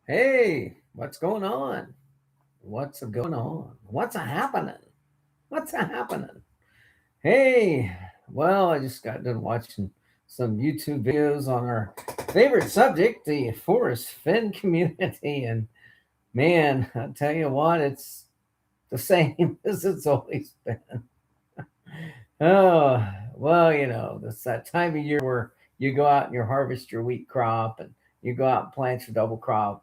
Hey, what's going on? What's a going on? What's a happening? What's a happening? Hey, well, I just got done watching some YouTube videos on our favorite subject, the Forrest Fenn community, and man, I tell you what, it's the same as it's always been. Oh, well, it's that time of year where you go out and you harvest your wheat crop, and you go out and plant your double crop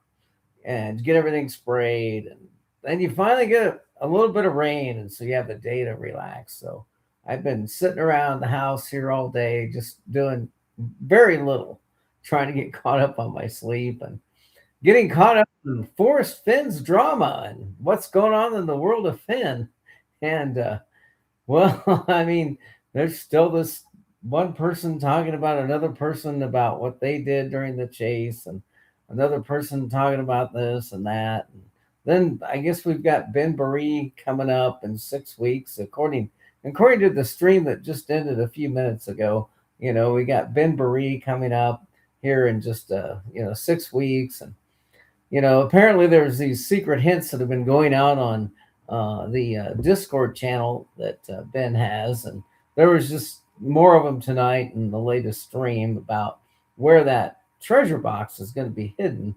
and get everything sprayed, and then you finally get a little bit of rain, and so you have the day to relax. So I've been sitting around the house here all day just doing very little, trying to get caught up on my sleep and getting caught up in Forrest Finn's drama and what's going on in the world of Finn. And well, I mean, there's still this one person talking about another person about what they did during the chase, and another person talking about this and that. And then I guess we've got Ben Baree coming up in 6 weeks, according to the stream that just ended a few minutes ago. We got Ben Baree coming up here in just 6 weeks, and apparently there's these secret hints that have been going out on the Discord channel that Ben has, and there was just more of them tonight in the latest stream about where that treasure box is going to be hidden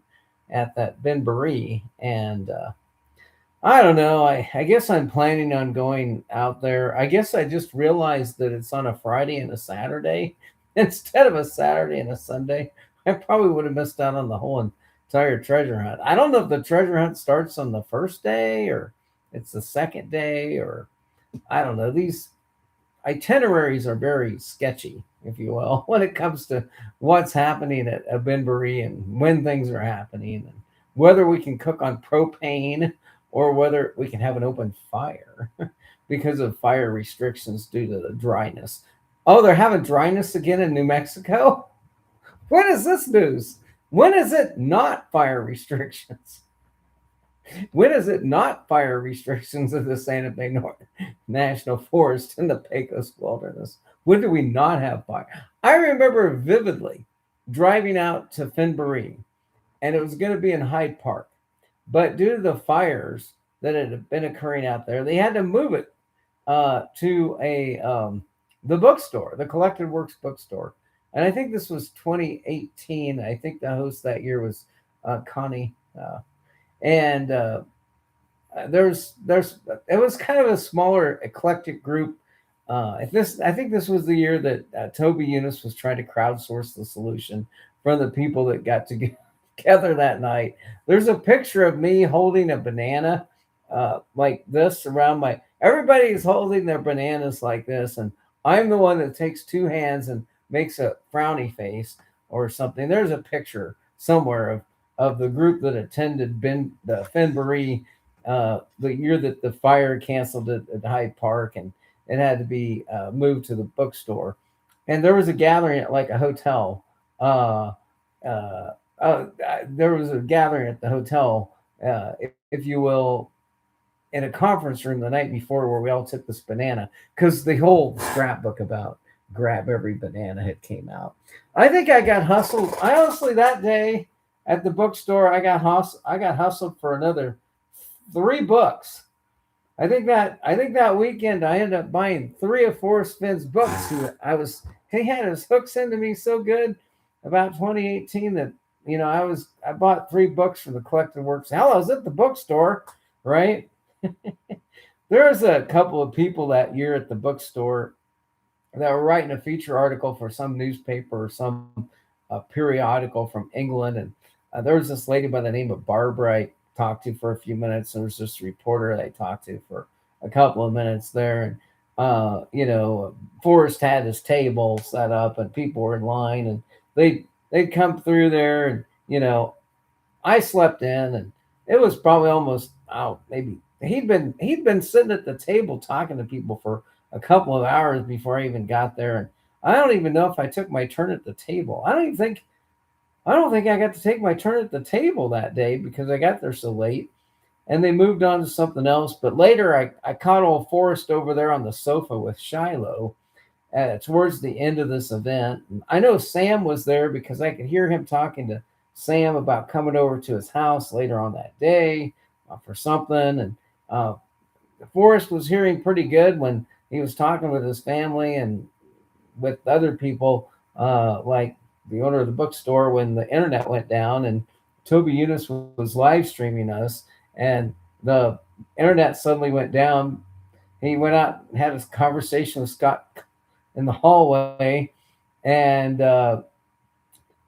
at that Ben Baree. And I don't know. I guess I'm planning on going out there. I guess I just realized that it's on a Friday and a Saturday instead of a Saturday and a Sunday. I probably would have missed out on the whole entire treasure hunt. I don't know if the treasure hunt starts on the first day or it's the second day, or I don't know. These itineraries are very sketchy, if you will, when it comes to what's happening at Benbury and when things are happening, and whether we can cook on propane or whether we can have an open fire because of fire restrictions due to the dryness. Oh, they're having dryness again in New Mexico? When is this news? When is it not fire restrictions? When is it not fire restrictions of the Santa Fe National Forest in the Pecos Wilderness? When do we not have fire? I remember vividly driving out to Finbury, and it was going to be in Hyde Park. But due to the fires that had been occurring out there, they had to move it to the bookstore, the Collected Works bookstore. And I think this was 2018. I think the host that year was Connie. And there's it was kind of a smaller eclectic group. I think this was the year that Toby Eunice was trying to crowdsource the solution from the people that got together that night. There's a picture of me holding a banana like this around my. Everybody's holding their bananas like this, and I'm the one that takes two hands and makes a frowny face or something. There's a picture somewhere of the group that attended the Fenbury the year that the fire canceled at Hyde Park, and it had to be moved to the bookstore. And there was a gathering at like a hotel. There was a gathering at the hotel, if you will, in a conference room the night before where we all took this banana because the whole scrapbook about grab every banana had came out. I think I got hustled. I honestly that day at the bookstore I got hustled for another 3 books. I think that weekend I ended up buying 3 of Forrest Finn's books. He had his hooks into me so good about 2018 that I bought 3 books from the Collected Works. Hell, I was at the bookstore, right? There was a couple of people that year at the bookstore that were writing a feature article for some newspaper or some periodical from England, and there was this lady by the name of Barbara I talked to for a few minutes. There was this reporter I talked to for a couple of minutes there, and Forrest had his table set up, and people were in line, and they'd come through there, and I slept in, and it was probably almost maybe he'd been sitting at the table talking to people for a couple of hours before I even got there, and I don't even know if I took my turn at the table. I don't think I got to take my turn at the table that day because I got there so late, and they moved on to something else. But later, I caught old Forrest over there on the sofa with Shiloh towards the end of this event. And I know Sam was there because I could hear him talking to Sam about coming over to his house later on that day for something. And uh, Forrest was hearing pretty good when he was talking with his family and with other people, like the owner of the bookstore, when the internet went down and Toby Eunice was live streaming us, and the internet suddenly went down. He went out and had a conversation with Scott in the hallway, and I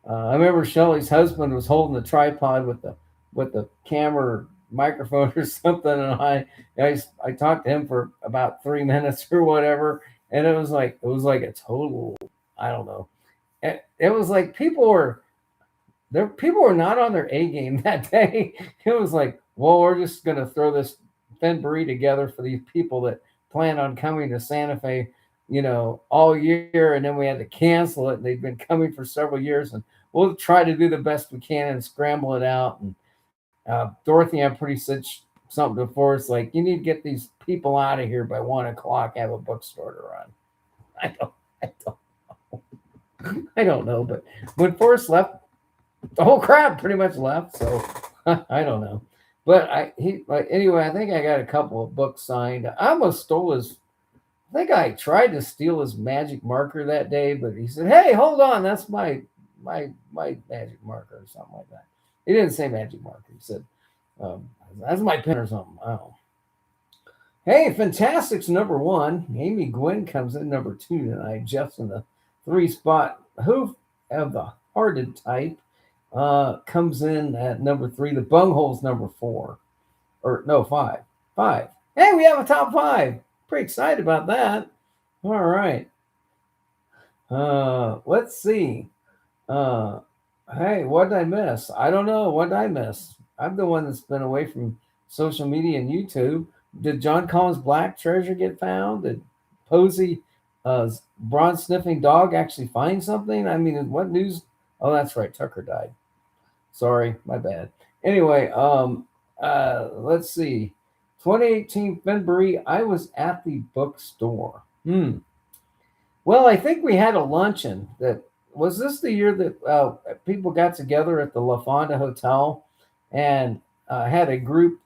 remember Shelley's husband was holding the tripod with the camera microphone or something, and I talked to him for about 3 minutes or whatever, and it was like a total, I don't know. It was like people were not on their A game that day. It was like, well, we're just gonna throw this Fenn together for these people that plan on coming to Santa Fe, all year, and then we had to cancel it. And they've been coming for several years, and we'll try to do the best we can and scramble it out. And Dorothy, I'm pretty said something before. It's like you need to get these people out of here by 1 o'clock. Have a bookstore to run. I don't, I I don't know, but when Forrest left, the whole crowd pretty much left. So I don't know, but anyway. I think I got a couple of books signed. I almost stole his. I think I tried to steal his magic marker that day, but he said, "Hey, hold on, that's my magic marker," or something like that. He didn't say magic marker. He said, "That's my pen," or something. I don't know. Hey, Fantastic's number one. Amy Gwynn comes in number two tonight. Jeff's in the three spot. Hoof of the Hearted type comes in at number three. The Bunghole's number four. Or no, five. Five. Hey, we have a top five. Pretty excited about that. All right. Let's see. Uh, hey, what did I miss? I don't know. What did I miss? I'm the one that's been away from social media and YouTube. Did John Collins' Black Treasure get found? Did Posey, bronze sniffing dog, actually find something? I mean, what news? Oh, that's right. Tucker died. Sorry, my bad. Anyway, let's see. 2018 Fenbury, I was at the bookstore. Well, I think we had a luncheon. That was this the year that people got together at the La Fonda Hotel and had a group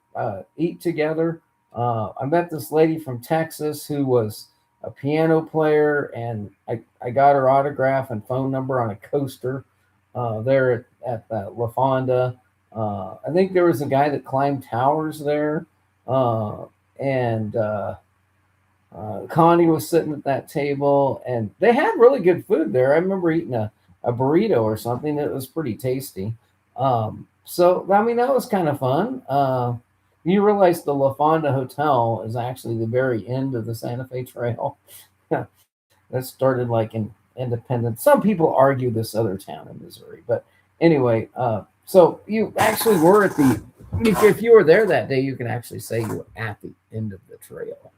eat together. I met this lady from Texas who was a piano player, and I got her autograph and phone number on a coaster there at La Fonda. I think there was a guy that climbed towers there, and Connie was sitting at that table, and they had really good food there. I remember eating a burrito or something that was pretty tasty. So, I mean, that was kind of fun. You realize the La Fonda Hotel is actually the very end of the Santa Fe Trail. That started like in Independence. Some people argue this other town in Missouri, but anyway, so you actually were at the. If you were there that day, you can actually say you were at the end of the trail,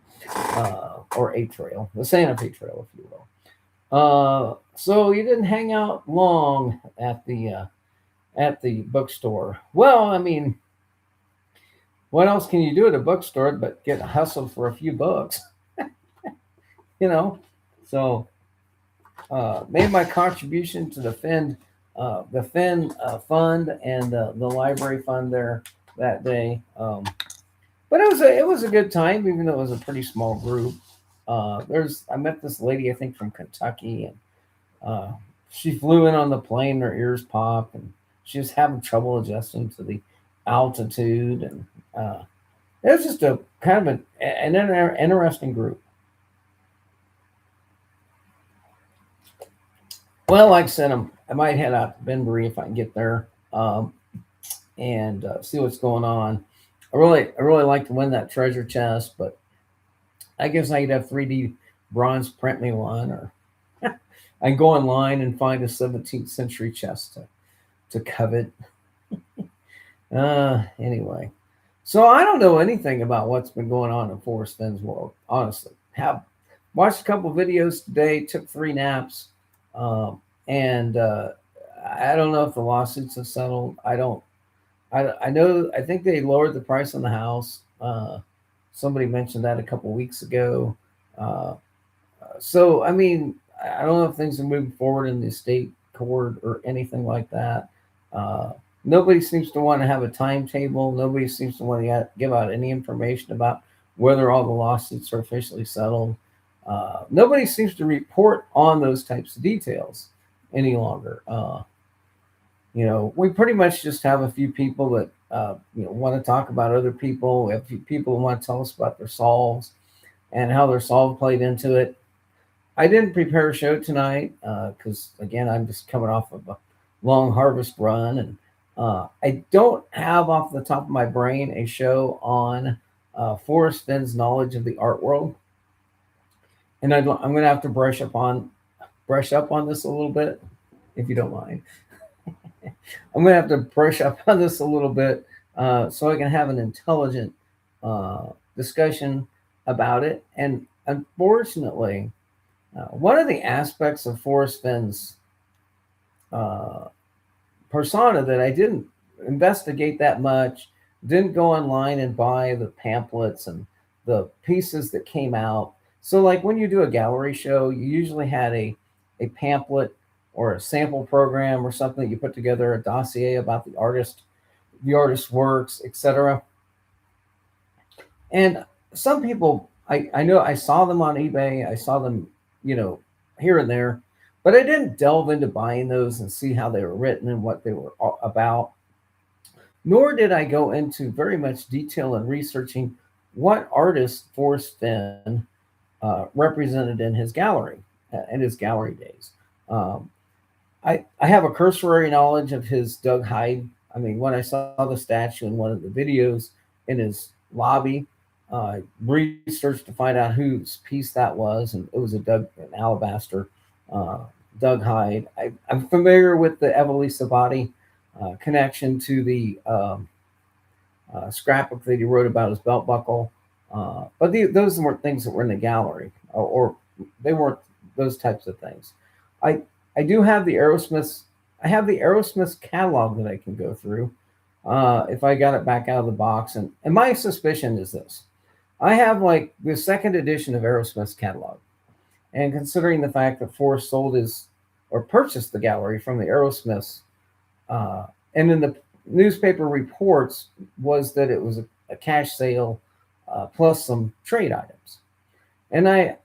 or a trail, the Santa Fe Trail, if you will. So you didn't hang out long at the bookstore. Well, I mean, what else can you do at a bookstore but get hustled for a few books? you know. So made my contribution to the Fenn fund and the library fund there that day. But it was a good time, even though it was a pretty small group. I met this lady, I think from Kentucky, and she flew in on the plane. Her ears popped, and she was having trouble adjusting to the altitude, and it was just a kind of an interesting group. Well, like I said, I might head out to Benbury if I can get there, and see what's going on. I really like to win that treasure chest, but I guess I could have 3D bronze print me one, or I can go online and find a 17th century chest to covet. Anyway, so I don't know anything about what's been going on in Forrest Fenn's world, honestly. Have watched a couple videos today, took 3 naps, and I don't know if the lawsuits have settled. I don't. I know. I think they lowered the price on the house. Somebody mentioned that a couple weeks ago. Uh, so I mean, I don't know if things are moving forward in the state court or anything like that. Uh, Nobody seems to want to have a timetable. Nobody seems to want to give out any information about whether all the lawsuits are officially settled. Nobody seems to report on those types of details any longer. We pretty much just have a few people that want to talk about other people. We have a few people who want to tell us about their solves and how their solve played into it. I didn't prepare a show tonight because, again, I'm just coming off of a long harvest run, and I don't have off the top of my brain a show on Forrest Fenn's knowledge of the art world, and I'm going to have to brush up on this a little bit, if you don't mind. I'm going to have to brush up on this a little bit so I can have an intelligent discussion about it. And unfortunately, one of the aspects of Forrest Fenn's uh, persona that I didn't investigate that much, didn't go online and buy the pamphlets and the pieces that came out. So, like when you do a gallery show, you usually had a pamphlet or a sample program or something that you put together, a dossier about the artist's works, etc. And some people, I know I saw them on eBay, I saw them, you know, here and there, but I didn't delve into buying those and see how they were written and what they were about. Nor did I go into very much detail in researching what artist Forrest Fenn represented in his gallery days. Um, I have a cursory knowledge of his Doug Hyde. I mean, when I saw the statue in one of the videos in his lobby, researched to find out whose piece that was, and it was an alabaster uh, Doug Hyde. I'm familiar with the Evelisa Body connection to the scrapbook that he wrote about his belt buckle. But those weren't things that were in the gallery, or they weren't those types of things. I I do have the Aerosmiths. I have the Aerosmiths catalog that I can go through if I got it back out of the box. And my suspicion is this: I have like the second edition of Aerosmith's catalog, and considering the fact that Forrest sold his or purchased the gallery from the Aerosmiths, uh, and in the newspaper reports was that it was a cash sale plus some trade items. And I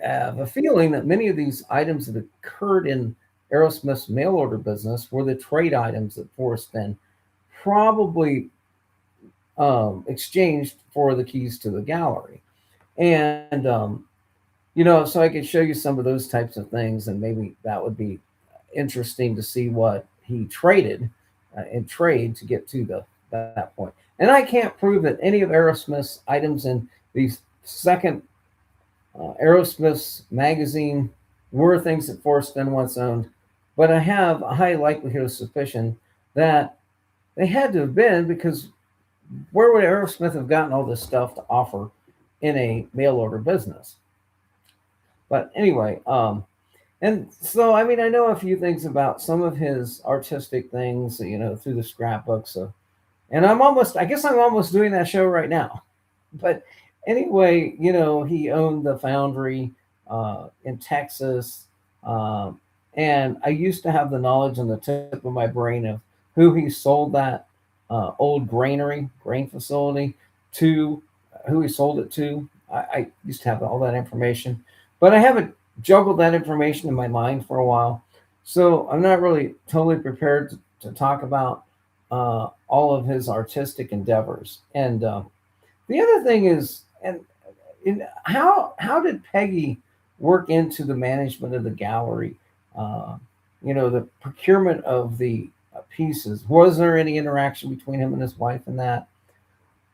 have a feeling that many of these items that occurred in Aerosmith's mail order business were the trade items that Forrest then probably exchanged for the keys to the gallery. And so I could show you some of those types of things, and maybe that would be interesting to see what he traded in trade to get to that point. And I can't prove that any of Aerosmith's items in these second Aerosmith's magazine were things that Forrest Fenn once owned, but I have a high likelihood of suspicion that they had to have been, because where would Aerosmith have gotten all this stuff to offer in a mail order business? But anyway, and so I mean, I know a few things about some of his artistic things, through the scrapbooks. And I guess I'm almost doing that show right now. But anyway, he owned the foundry in Texas. And I used to have the knowledge on the tip of my brain of who he sold that old grain facility to, who he sold it to. I used to have all that information, but I haven't juggled that information in my mind for a while. So I'm not really totally prepared to talk about all of his artistic endeavors. And the other thing is, and how did Peggy work into the management of the gallery? The procurement of the pieces. Was there any interaction between him and his wife in that?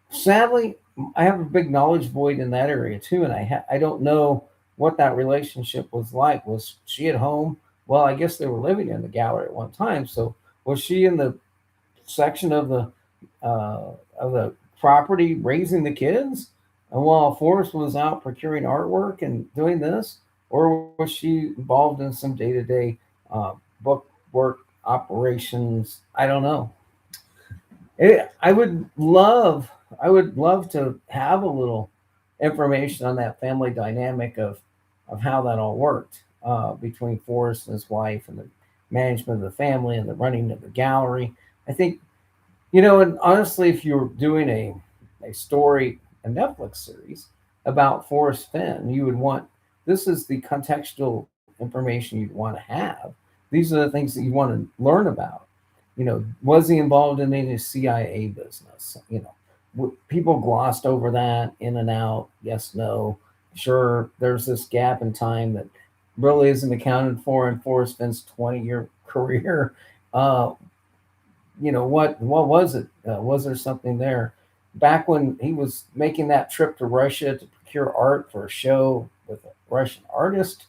Sadly, I have a big knowledge void in that area too, and I don't know what that relationship was like. Was she at home? Well, I guess they were living in the gallery at one time. So was she in the section of the property raising the kids, and while Forrest was out procuring artwork and doing this, or was she involved in some day to day book work operations? I don't know. I would love to have a little information on that family dynamic of how that all worked between Forrest and his wife, and management of the family and the running of the gallery. I think, and honestly, if you're doing a story, a Netflix series about Forrest Fenn, you would want this is the contextual information you'd want to have. These are the things that you want to learn about. Was he involved in any CIA business? People glossed over that in and out. Yes, no. Sure, there's this gap in time that really isn't accounted for in Forrest Fenn's 20-year career. Uh, what was it? Was there something there? Back when he was making that trip to Russia to procure art for a show with a Russian artist,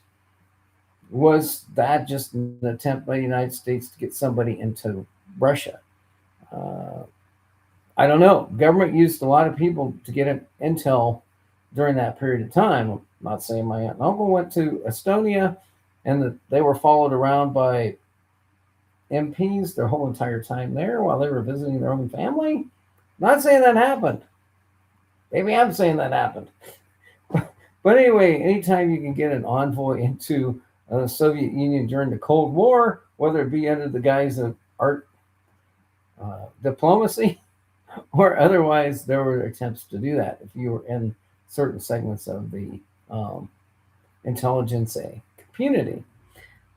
was that just an attempt by the United States to get somebody into Russia? Uh, I don't know. Government used a lot of people to get intel during that period of time. I'm not saying my aunt and uncle went to Estonia and that they were followed around by MPs their whole entire time there while they were visiting their own family. Not saying that happened. Maybe I'm saying that happened. But anyway, anytime you can get an envoy into the Soviet Union during the Cold War, whether it be under the guise of art diplomacy or otherwise, there were attempts to do that if you were in certain segments of the um, intelligence community.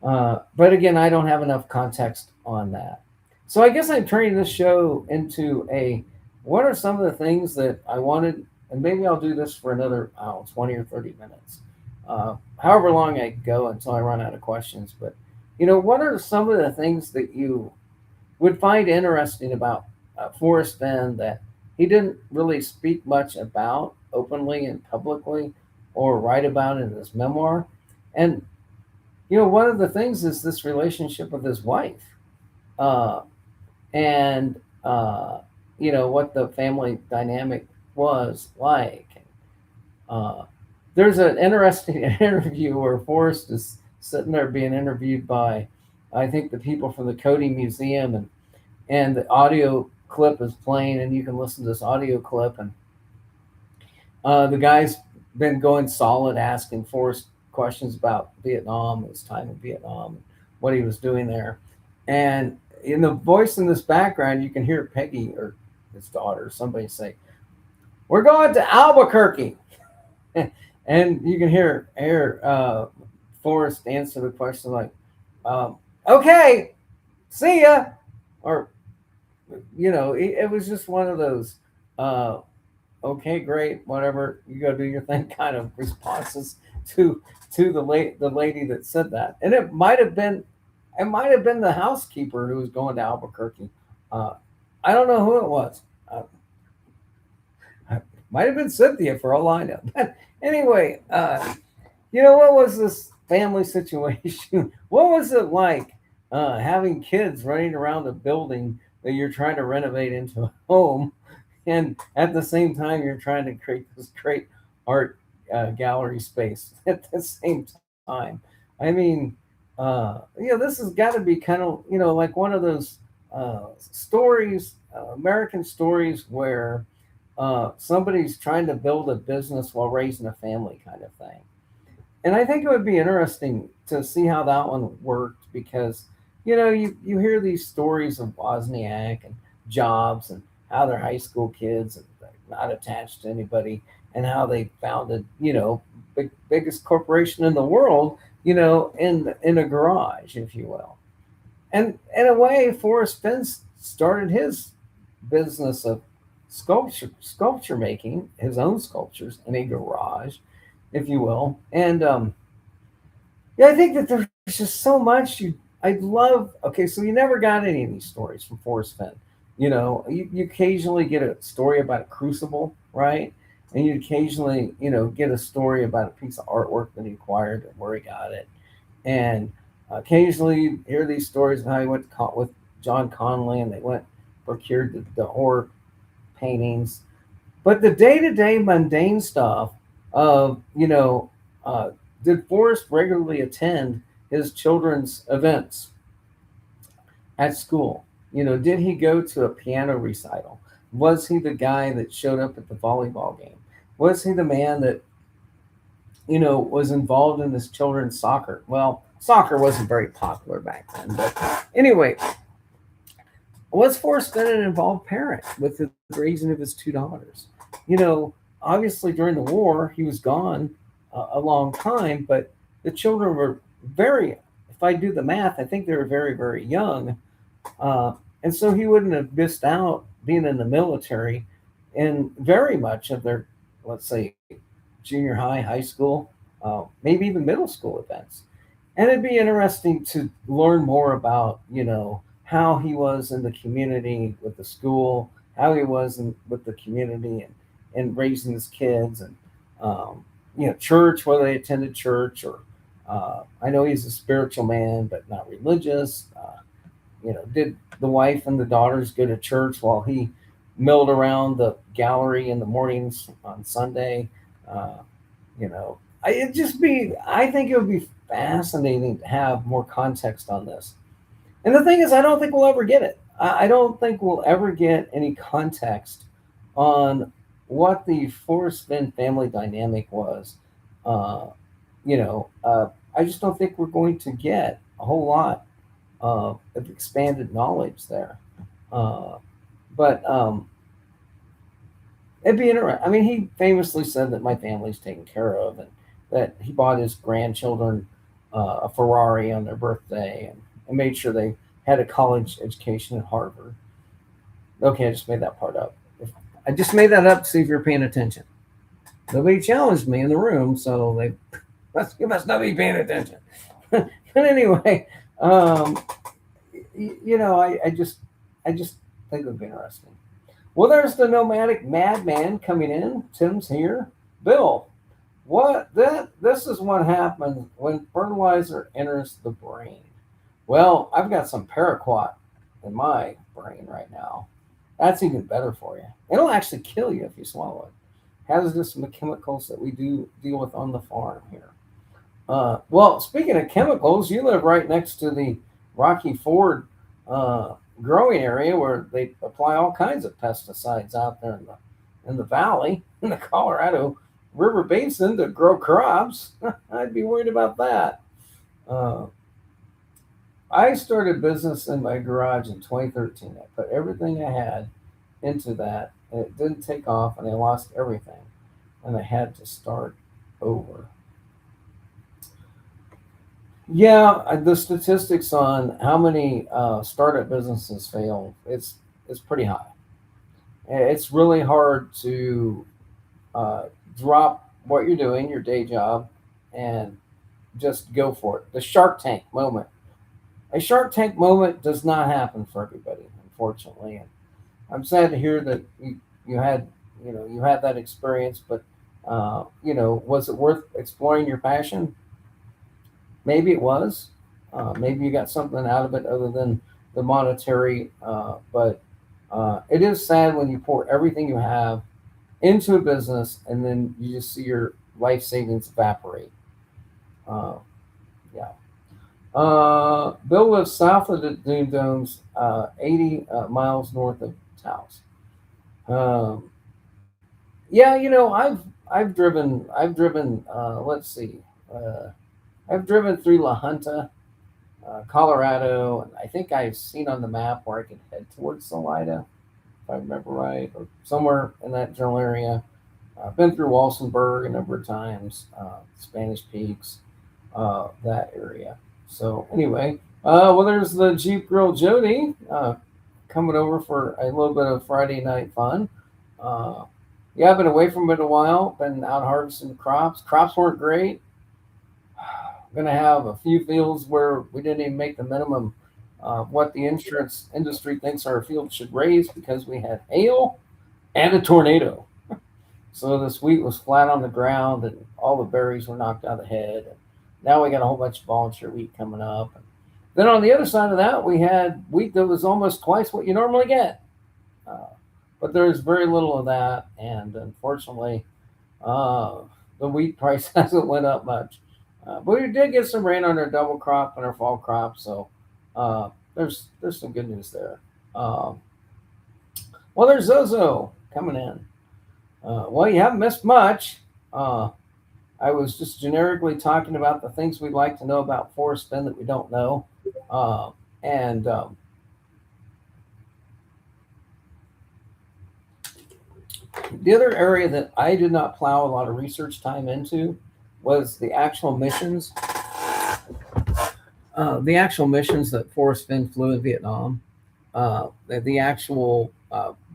But again, I don't have enough context on that. So I guess I'm turning this show into what are some of the things that I wanted, and maybe I'll do this for another 20 or 30 minutes, however long I go until I run out of questions. But, what are some of the things that you would find interesting about Forrest Fenn that he didn't really speak much about openly and publicly or write about in his memoir? And one of the things is this relationship with his wife, uh, and what the family dynamic was like. Uh, there's an interesting interview where Forrest is sitting there being interviewed by, I think, the people from the Cody Museum, and the audio clip is playing, and you can listen to this audio clip, and the guy's been going solid, asking Forrest questions about Vietnam, his time in Vietnam, what he was doing there. And in the voice in this background, you can hear Peggy or his daughter, somebody say, "We're going to Albuquerque." And you can hear Forrest answer the question like, "Okay, see ya," or it was just one of those uh, okay, great, whatever, you go do your thing kind of responses to the lady that said that. And it might have been the housekeeper who was going to Albuquerque. Uh, I don't know who it was. Uh, might have been Cynthia for all I know. But anyway, what was this family situation? What was it like having kids running around a building that you're trying to renovate into a home, and at the same time you're trying to create this great art gallery space at the same time? I mean, this has got to be kind of like one of those stories, American stories where somebody's trying to build a business while raising a family kind of thing. And I think it would be interesting to see how that one worked because, you hear these stories of Wozniak and Jobs and how they're high school kids and they're not attached to anybody and how they founded, biggest corporation in the world, in a garage, if you will. And in a way, Forrest Fenn started his business of sculpture making, his own sculptures in a garage, if you will. And yeah, I think that there's just so much I'd love. Okay, so you never got any of these stories from Forrest Fenn. You occasionally get a story about a crucible, right? And you occasionally, get a story about a piece of artwork that he acquired and where he got it. And occasionally you hear these stories of how he went with John Connolly and they went procured the horror paintings. But the day to day mundane stuff of, did Forrest regularly attend his children's events at school? Did he go to a piano recital? Was he the guy that showed up at the volleyball game? Was he the man that, was involved in this children's soccer? Well, Soccer wasn't very popular back then. But anyway, was Forrest Fenn an involved parent with the raising of his two daughters? You know, obviously during the war, he was gone a long time, but the children were very, if I do the math, I think they were very, very young. Uh, and so he wouldn't have missed out being in the military in very much of their, let's say, junior high, high school, maybe even middle school events. And it'd be interesting to learn more about, how he was in the community with the school, how he was with the community and raising his kids, and church, whether they attended church or I know he's a spiritual man, but not religious. Did the wife and the daughters go to church while he milled around the gallery in the mornings on Sunday? Uh, I think it would be fascinating to have more context on this. And the thing is, I don't think we'll ever get it. I don't think we'll ever get any context on what the Forrest Fenn family dynamic was. Uh, I just don't think we're going to get a whole lot of expanded knowledge there. Uh, but it'd be interesting. I mean, he famously said that my family's taken care of, and that he bought his grandchildren a Ferrari on their birthday, and made sure they had a college education at Harvard. Okay, I just made that part up. I just made that up to see if you're paying attention. Nobody challenged me in the room, so you must not be paying attention. But anyway, um, I just think it would be interesting. Well, there's the nomadic madman coming in. Tim's here. Bill, this is what happens when fertilizer enters the brain. Well, I've got some paraquat in my brain right now. That's even better for you. It'll actually kill you if you swallow it. Hazardous chemicals that we do deal with on the farm here. Well, speaking of chemicals, you live right next to the Rocky Ford uh, growing area where they apply all kinds of pesticides out there in the valley in the Colorado River Basin to grow crops. I'd be worried about that. Uh, I started business in my garage in 2013. I put everything I had into that, and it didn't take off, and I lost everything, and I had to start over. Yeah, the statistics on how many startup businesses fail, it's pretty high. It's really hard to uh, drop what you're doing, your day job, and just go for it. The Shark Tank moment. A Shark Tank moment does not happen for everybody, unfortunately. And I'm sad to hear that you had you had that experience, but was it worth exploring your passion? Maybe it was. Maybe you got something out of it other than the monetary. But it is sad when you pour everything you have into a business and then you just see your life savings evaporate. Uh, yeah. Bill lives south of the Dune Domes, 80 miles north of Taos. Um, yeah, I've driven. Let's see. Uh, I've driven through La Junta, Colorado, and I think I've seen on the map where I could head towards Salida, if I remember right, or somewhere in that general area. I've been through Walsenburg a number of times, Spanish Peaks, that area. So anyway, well, there's the Jeep Grill Jody coming over for a little bit of Friday night fun. Uh, yeah, I've been away from it a while. Been out harvesting crops. Crops weren't great. Going to have a few fields where we didn't even make the minimum what the insurance industry thinks our field should raise because we had hail and a tornado. So this wheat was flat on the ground and all the berries were knocked out of the head. And now we got a whole bunch of volunteer wheat coming up. And then on the other side of that, we had wheat that was almost twice what you normally get. Uh, but there's very little of that. And unfortunately, uh, the wheat price hasn't went up much. But we did get some rain on our double crop and our fall crop. So there's some good news there. Um, well, there's Zozo coming in. Well, you haven't missed much. Uh, I was just generically talking about the things we'd like to know about Forrest Fenn that we don't know. Uh, and The other area that I did not plow a lot of research time into was the actual missions that Forrest Fenn flew in Vietnam, the actual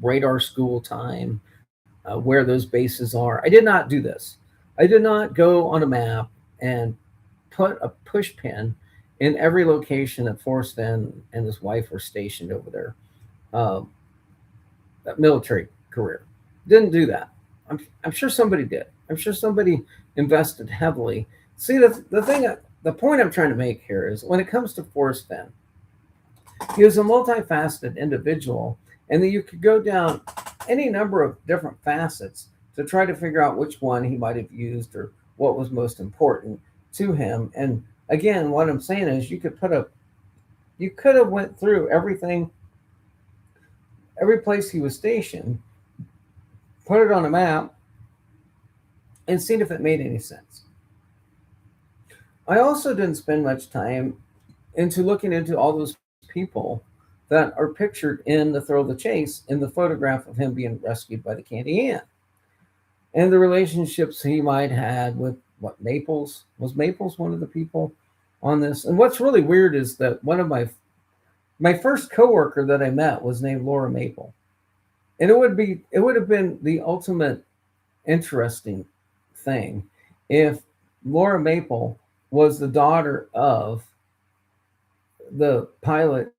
radar school time, where those bases are. I did not do this. I did not go on a map and put a push pin in every location that Forrest Fenn and his wife were stationed over there. Uh, that military career. Didn't do that. I'm sure somebody did. I'm sure somebody invested heavily. See, the point I'm trying to make here is when it comes to Forrest Fenn, he was a multifaceted individual, and that you could go down any number of different facets to try to figure out which one he might have used or what was most important to him. And again, what I'm saying is you could have went through everything, every place he was stationed, put it on a map, and seen if it made any sense. I also didn't spend much time into looking into all those people that are pictured in the Thrill of the Chase in the photograph of him being rescued by the Candy Ant, and the relationships he might had with what Maples was. Maples one of the people on this. And what's really weird is that one of my first coworker that I met was named Laura Maple, and it would have been the ultimate interesting thing if Laura Maple was the daughter of the pilot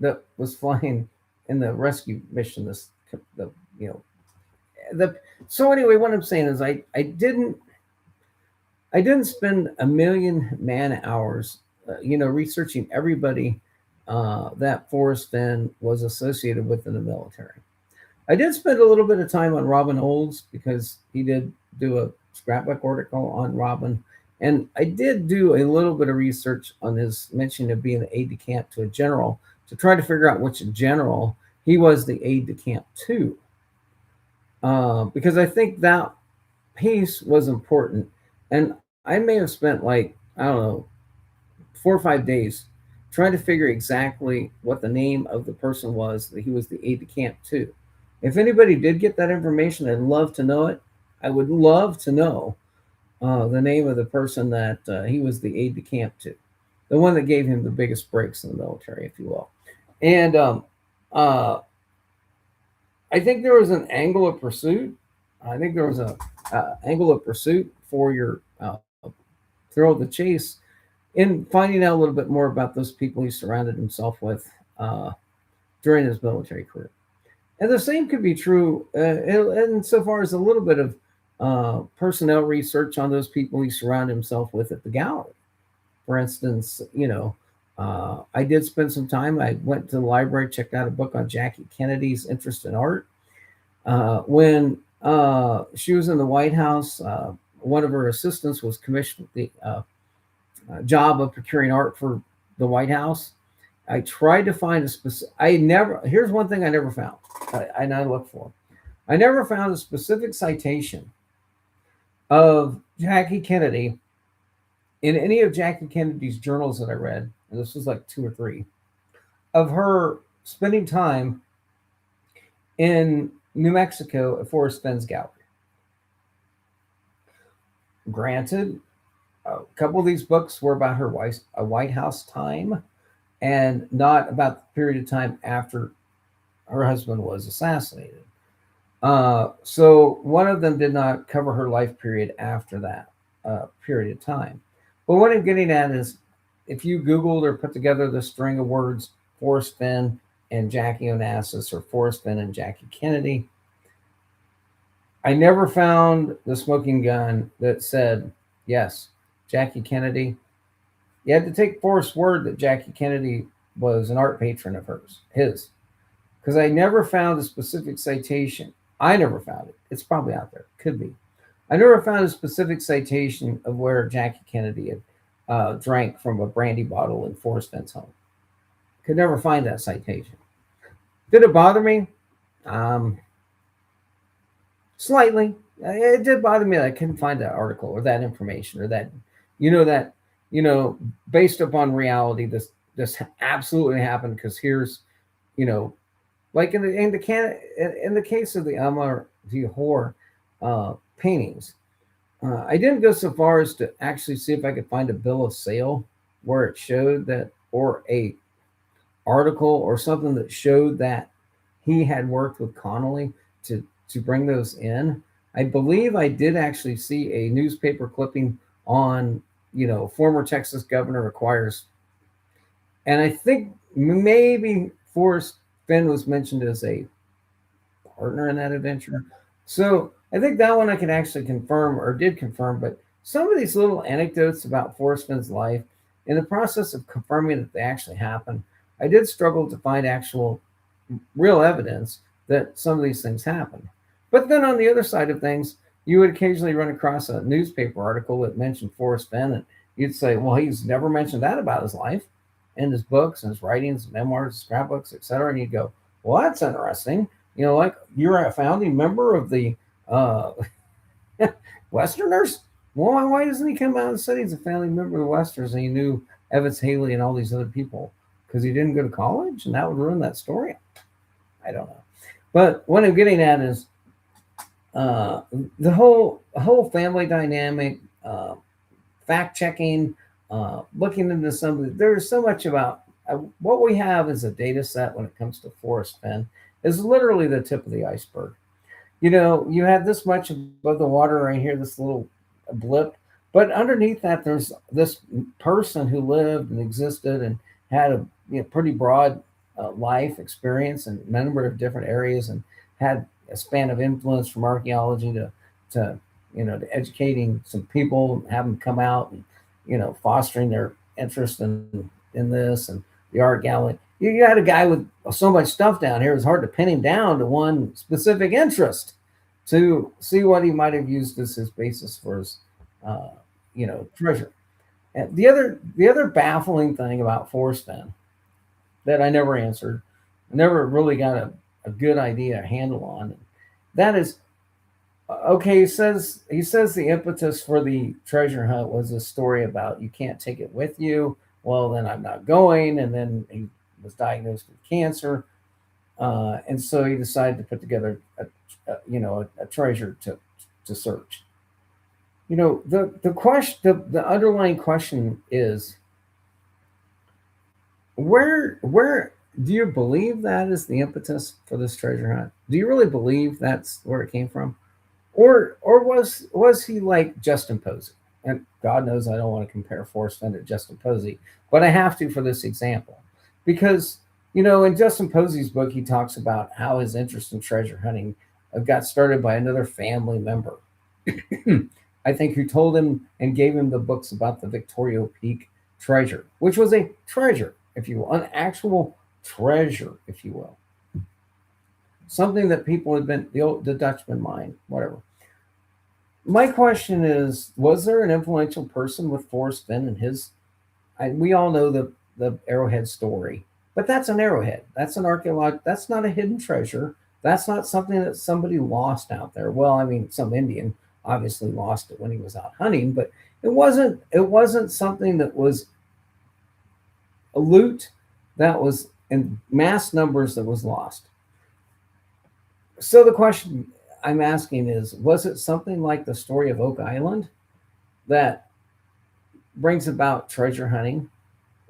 that was flying in the rescue mission. The you know the so anyway, what I'm saying is I didn't spend a million man hours, researching everybody that Forrest Fenn was associated with in the military. I did spend a little bit of time on Robin Olds because he did do a scrapbook article on Robin. And I did do a little bit of research on his mention of being the aide de camp to a general to try to figure out which general he was the aide de camp to. Because I think that piece was important. And I may have spent like, I don't know, 4 or 5 days trying to figure exactly what the name of the person was that he was the aide de camp to. If anybody did get that information, I'd love to know it. I would love to know the name of the person that he was the aide de camp to, the one that gave him the biggest breaks in the military, if you will. And uh, I think there was an angle of pursuit. I think there was a angle of pursuit for your thrill of the chase in finding out a little bit more about those people he surrounded himself with during his military career. And the same could be true insofar as a little bit of personnel research on those people he surrounded himself with at the gallery. For instance, I did spend some time. I went to the library, checked out a book on Jackie Kennedy's interest in art. When she was in the White House, one of her assistants was commissioned with the job of procuring art for the White House. I tried to find a specific. Here's one thing I never found. And I looked for. I never found a specific citation of Jackie Kennedy in any of Jackie Kennedy's journals that I read, and this was like two or three, of her spending time in New Mexico at Forrest Fenn's gallery. Granted, a couple of these books were about her White House time and not about the period of time after her husband was assassinated. So one of them did not cover her life period after that period of time. But what I'm getting at is if you Googled or put together the string of words Forrest Fenn and Jackie Onassis or Forrest Fenn and Jackie Kennedy, I never found the smoking gun that said, yes, Jackie Kennedy. You had to take Forrest's word that Jackie Kennedy was an art patron of his. Because I never found a specific citation. I never found it. It's probably out there. Could be. I never found a specific citation of where Jackie Kennedy had drank from a brandy bottle in Forrest Fenn's home. Could never find that citation. Did it bother me? Slightly. It did bother me that I couldn't find that article or that information or that, you know, that, you know, based upon reality, this absolutely happened because here's, you know, like in the case of the Amar Dihor paintings, I didn't go so far as to actually see if I could find a bill of sale where it showed that, or a article or something that showed that he had worked with Connolly to bring those in. I believe I did actually see a newspaper clipping on, you know, former Texas governor requires, and I think maybe Forrest Fenn was mentioned as a partner in that adventure. So I think that one I can actually confirm or did confirm, but some of these little anecdotes about Forrest Finn's life, in the process of confirming that they actually happened, I did struggle to find actual real evidence that some of these things happened. But then on the other side of things, you would occasionally run across a newspaper article that mentioned Forrest Fenn, and you'd say, well, he's never mentioned that about his life in his books and his writings, memoirs, scrapbooks, etc. And you'd go, well, that's interesting. You know, like you're a founding member of the uh, Westerners. Well, why doesn't he come out and say he's a founding member of the Westerners and he knew Evans Haley and all these other people? Because he didn't go to college, and that would ruin that story. I don't know. But what I'm getting at is uh, the whole family dynamic, fact checking, looking into some. There's so much about what we have as a data set when it comes to Forrest Fenn is literally the tip of the iceberg. You know, you have this much above the water right here, this little blip, but underneath that, there's this person who lived and existed and had a, you know, pretty broad life experience in a number of different areas and had a span of influence from archaeology to you know, to educating some people, have them come out and, you know, fostering their interest in this and the art gallery. You got a guy with so much stuff down here; it's hard to pin him down to one specific interest to see what he might have used as his basis for his, uh, you know, treasure. And the other baffling thing about Forrest Fenn that I never answered, never really got a good idea, a handle on, that is, okay. He says the impetus for the treasure hunt was a story about you can't take it with you. Well, then I'm not going, and then he was diagnosed with cancer, and so he decided to put together you know, a treasure to search. You know, the question, the underlying question is, where do you believe that is the impetus for this treasure hunt? Do you really believe that's where it came from, or was he like Justin Posey? And God knows I don't want to compare Forrest Fenn to Justin Posey, but I have to for this example because, you know, in Justin Posey's book he talks about how his interest in treasure hunting got started by another family member. I think who told him and gave him the books about the Victoria Peak treasure, which was a treasure, if you will, an actual treasure, if you will, something that people had been the Dutchman mine, whatever. My question is, was there an influential person with Forrest Fenn and his? We all know the arrowhead story, but that's an arrowhead. That's an archaeological. That's not a hidden treasure. That's not something that somebody lost out there. Well, I mean, some Indian obviously lost it when he was out hunting, but it wasn't something that was a loot that was in mass numbers that was lost. So the question I'm asking is, was it something like the story of Oak Island that brings about treasure hunting?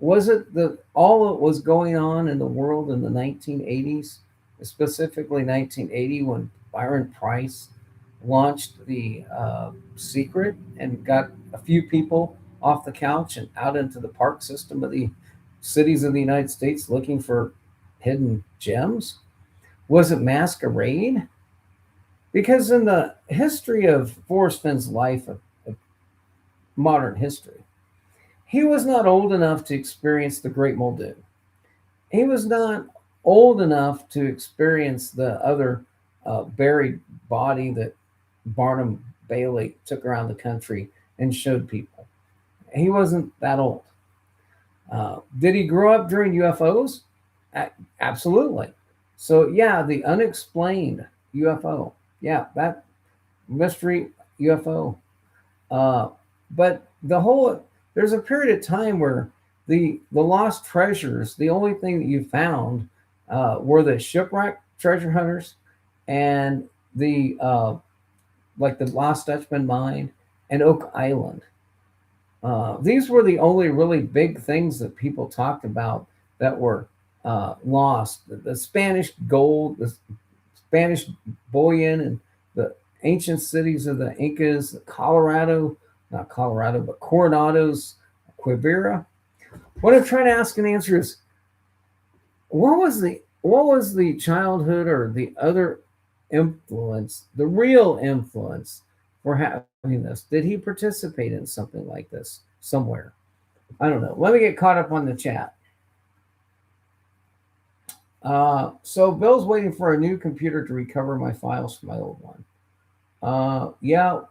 Was it the all that was going on in the world in the 1980s, specifically 1980 when Byron Price launched the Secret and got a few people off the couch and out into the park system of the cities of the United States looking for hidden gems? Was it Masquerade? Because in the history of Forrest Fenn's life, of modern history, he was not old enough to experience the Great Muldoon. He was not old enough to experience the other buried body that Barnum Bailey took around the country and showed people. He wasn't that old. Did he grow up during UFOs? Absolutely. So yeah, the unexplained UFO. Yeah, that. mystery UFO. Uh, but there's a period of time where the lost treasures, the only thing that you found were the shipwreck treasure hunters and the like the Lost Dutchman mine and Oak Island. These were the only really big things that people talked about that were lost. The Spanish gold, the Spanish bullion, and the ancient cities of the Incas, Colorado, not Colorado, but Coronados, Quivira. What I'm trying to ask and answer is what was the childhood or the other influence, the real influence for having this? Did he participate in something like this somewhere? I don't know. Let me get caught up on the chat. So Bill's waiting for a new computer to recover my files from my old one. Yeah,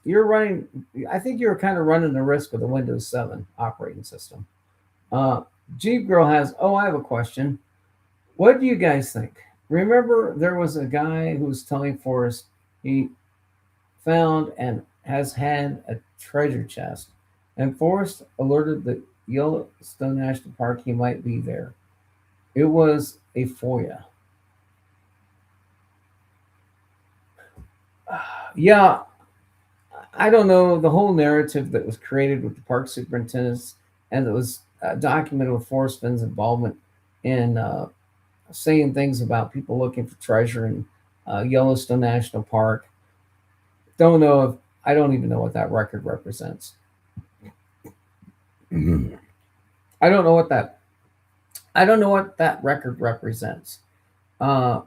you're running. I think you're kind of running the risk with the Windows 7 operating system. Uh, Jeep Girl has. Oh, I have a question. What do you guys think? Remember, there was a guy who was telling Forrest he found and has had a treasure chest, and Forrest alerted the Yellowstone National Park he might be there. It was a FOIA. Yeah, I don't know the whole narrative that was created with the park superintendents and that was documented with Forrest Fenn's involvement in saying things about people looking for treasure in Yellowstone National Park. Don't know if I don't even know what that record represents. I don't know what that I don't know what that record represents. Uh,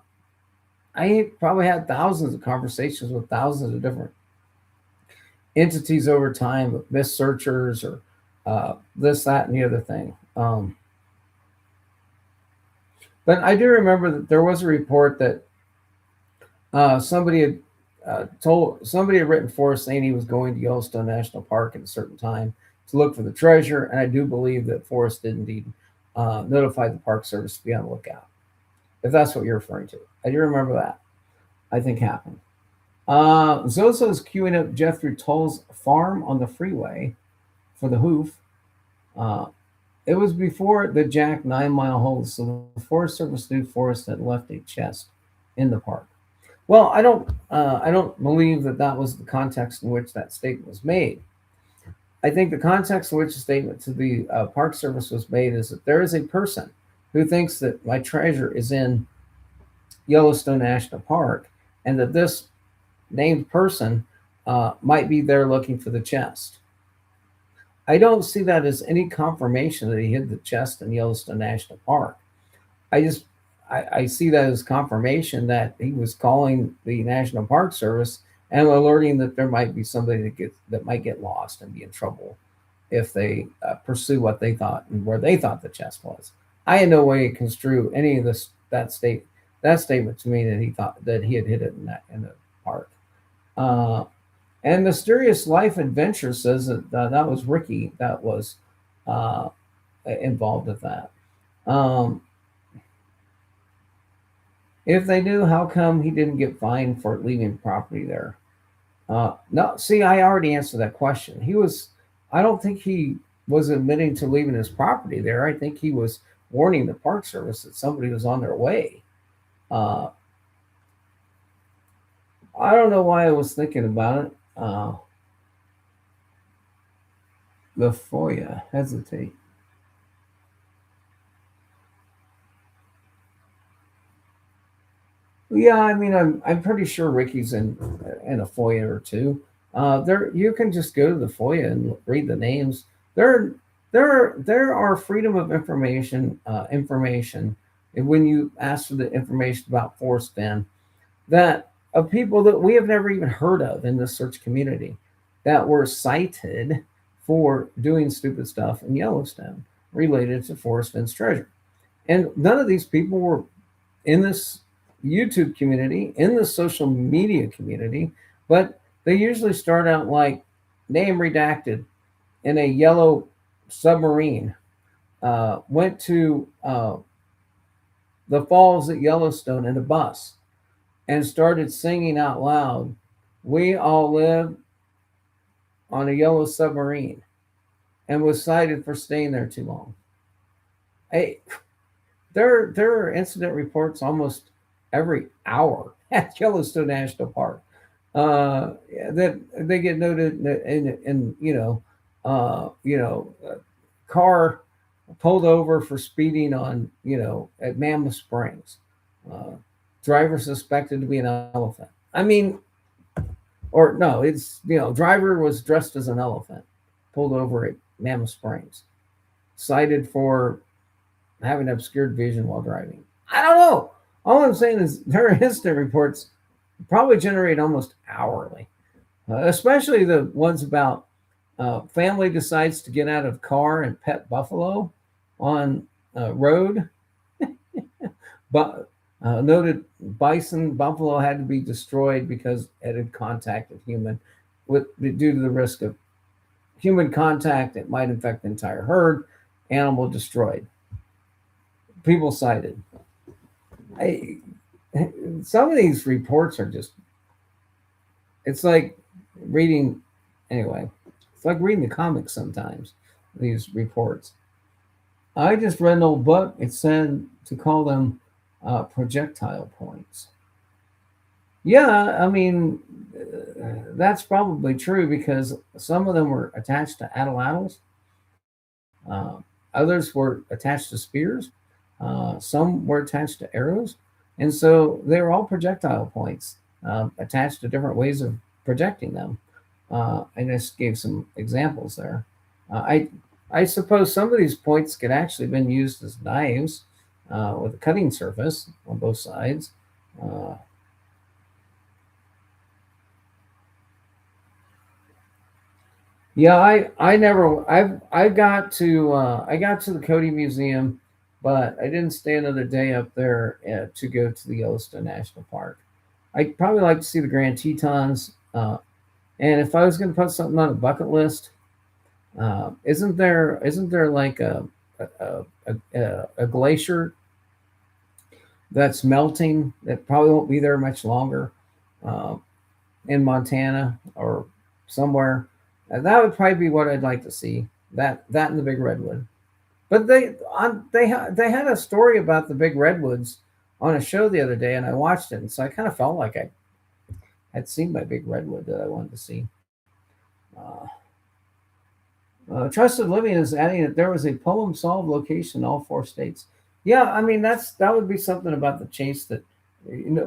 I probably had thousands of conversations with thousands of different entities over time, with missed searchers or this, that, and the other thing. But I do remember that there was a report that somebody had somebody had written for us saying he was going to Yellowstone National Park at a certain time to look for the treasure, and I do believe that Forrest did indeed notify the Park Service to be on the lookout. If that's what you're referring to, I do remember that. I think happened. Zozo's queuing up Jethro Tull's farm on the freeway for the hoof. Uh, it was before the Jack 9 Mile hold, so the Forest Service knew Forrest had left a chest in the park. Well, I don't believe that that was the context in which that statement was made. I think the context in which the statement to the Park Service was made is that there is a person who thinks that my treasure is in Yellowstone National Park, and that this named person might be there looking for the chest. I don't see that as any confirmation that he hid the chest in Yellowstone National Park. I just I see that as confirmation that he was calling the National Park Service and alerting that there might be somebody that might get lost and be in trouble if they pursue what they thought and where they thought the chest was. I in no way construe any of this that statement to mean that he thought that he had hit it in the park. Uh, and Mysterious Life Adventure says that that was Ricky that was uh, involved with that. Um, if they knew, how come he didn't get fined for leaving property there? No, see, I already answered that question. He was, I don't think he was admitting to leaving his property there. I think he was warning the Park Service that somebody was on their way. Uh, I don't know why I was thinking about it. The FOIA, hesitate. Yeah, I mean, I'm pretty sure Ricky's in a FOIA or two. There, you can just go to the FOIA and read the names. There, there are freedom of information, and when you ask for the information about Forrest Fenn, that of people that we have never even heard of in the search community that were cited for doing stupid stuff in Yellowstone related to Forrest Fenn's treasure. And none of these people were in this YouTube community, in the social media community, but they usually start out like name redacted in a yellow submarine, went to the falls at Yellowstone in a bus and started singing out loud We all lived on a yellow submarine and was cited for staying there too long. Hey, there are incident reports almost every hour at Yellowstone National Park that they get noted in car pulled over for speeding on at Mammoth Springs. Uh, Driver suspected to be an elephant. I mean, or no, it's driver was dressed as an elephant, pulled over at Mammoth Springs, cited for having obscured vision while driving. I don't know. All I'm saying is their incident reports probably generate almost hourly, especially the ones about family decides to get out of car and pet buffalo on road. But noted bison buffalo had to be destroyed because it had contacted human with due to the risk of human contact. It might infect the entire herd. Animal destroyed. People cited. I, some of these reports are just, it's like reading, anyway, it's like reading the comics sometimes, these reports. I just read an old book. It said to call them projectile points. Yeah, I mean, that's probably true because some of them were attached to atlatls, uh, others were attached to spears, some were attached to arrows, and so they were all projectile points attached to different ways of projecting them. I just gave some examples there. I suppose some of these points could actually have been used as knives with a cutting surface on both sides. Uh, Yeah, I never I got to the Cody Museum, but I didn't stay another day up there to go to the Yellowstone National Park. I'd probably like to see the Grand Tetons, and if I was going to put something on a bucket list, isn't there like a glacier that's melting that probably won't be there much longer uh, in Montana or somewhere? That would probably be what I'd like to see. That and the big redwood. But they had a story about the big redwoods on a show the other day, and I watched it, and so I kind of felt like I had seen my big redwood that I wanted to see. Uh, Trusted Living is adding that there was a poem solved location in all four states. Yeah, I mean that would be something about the chase that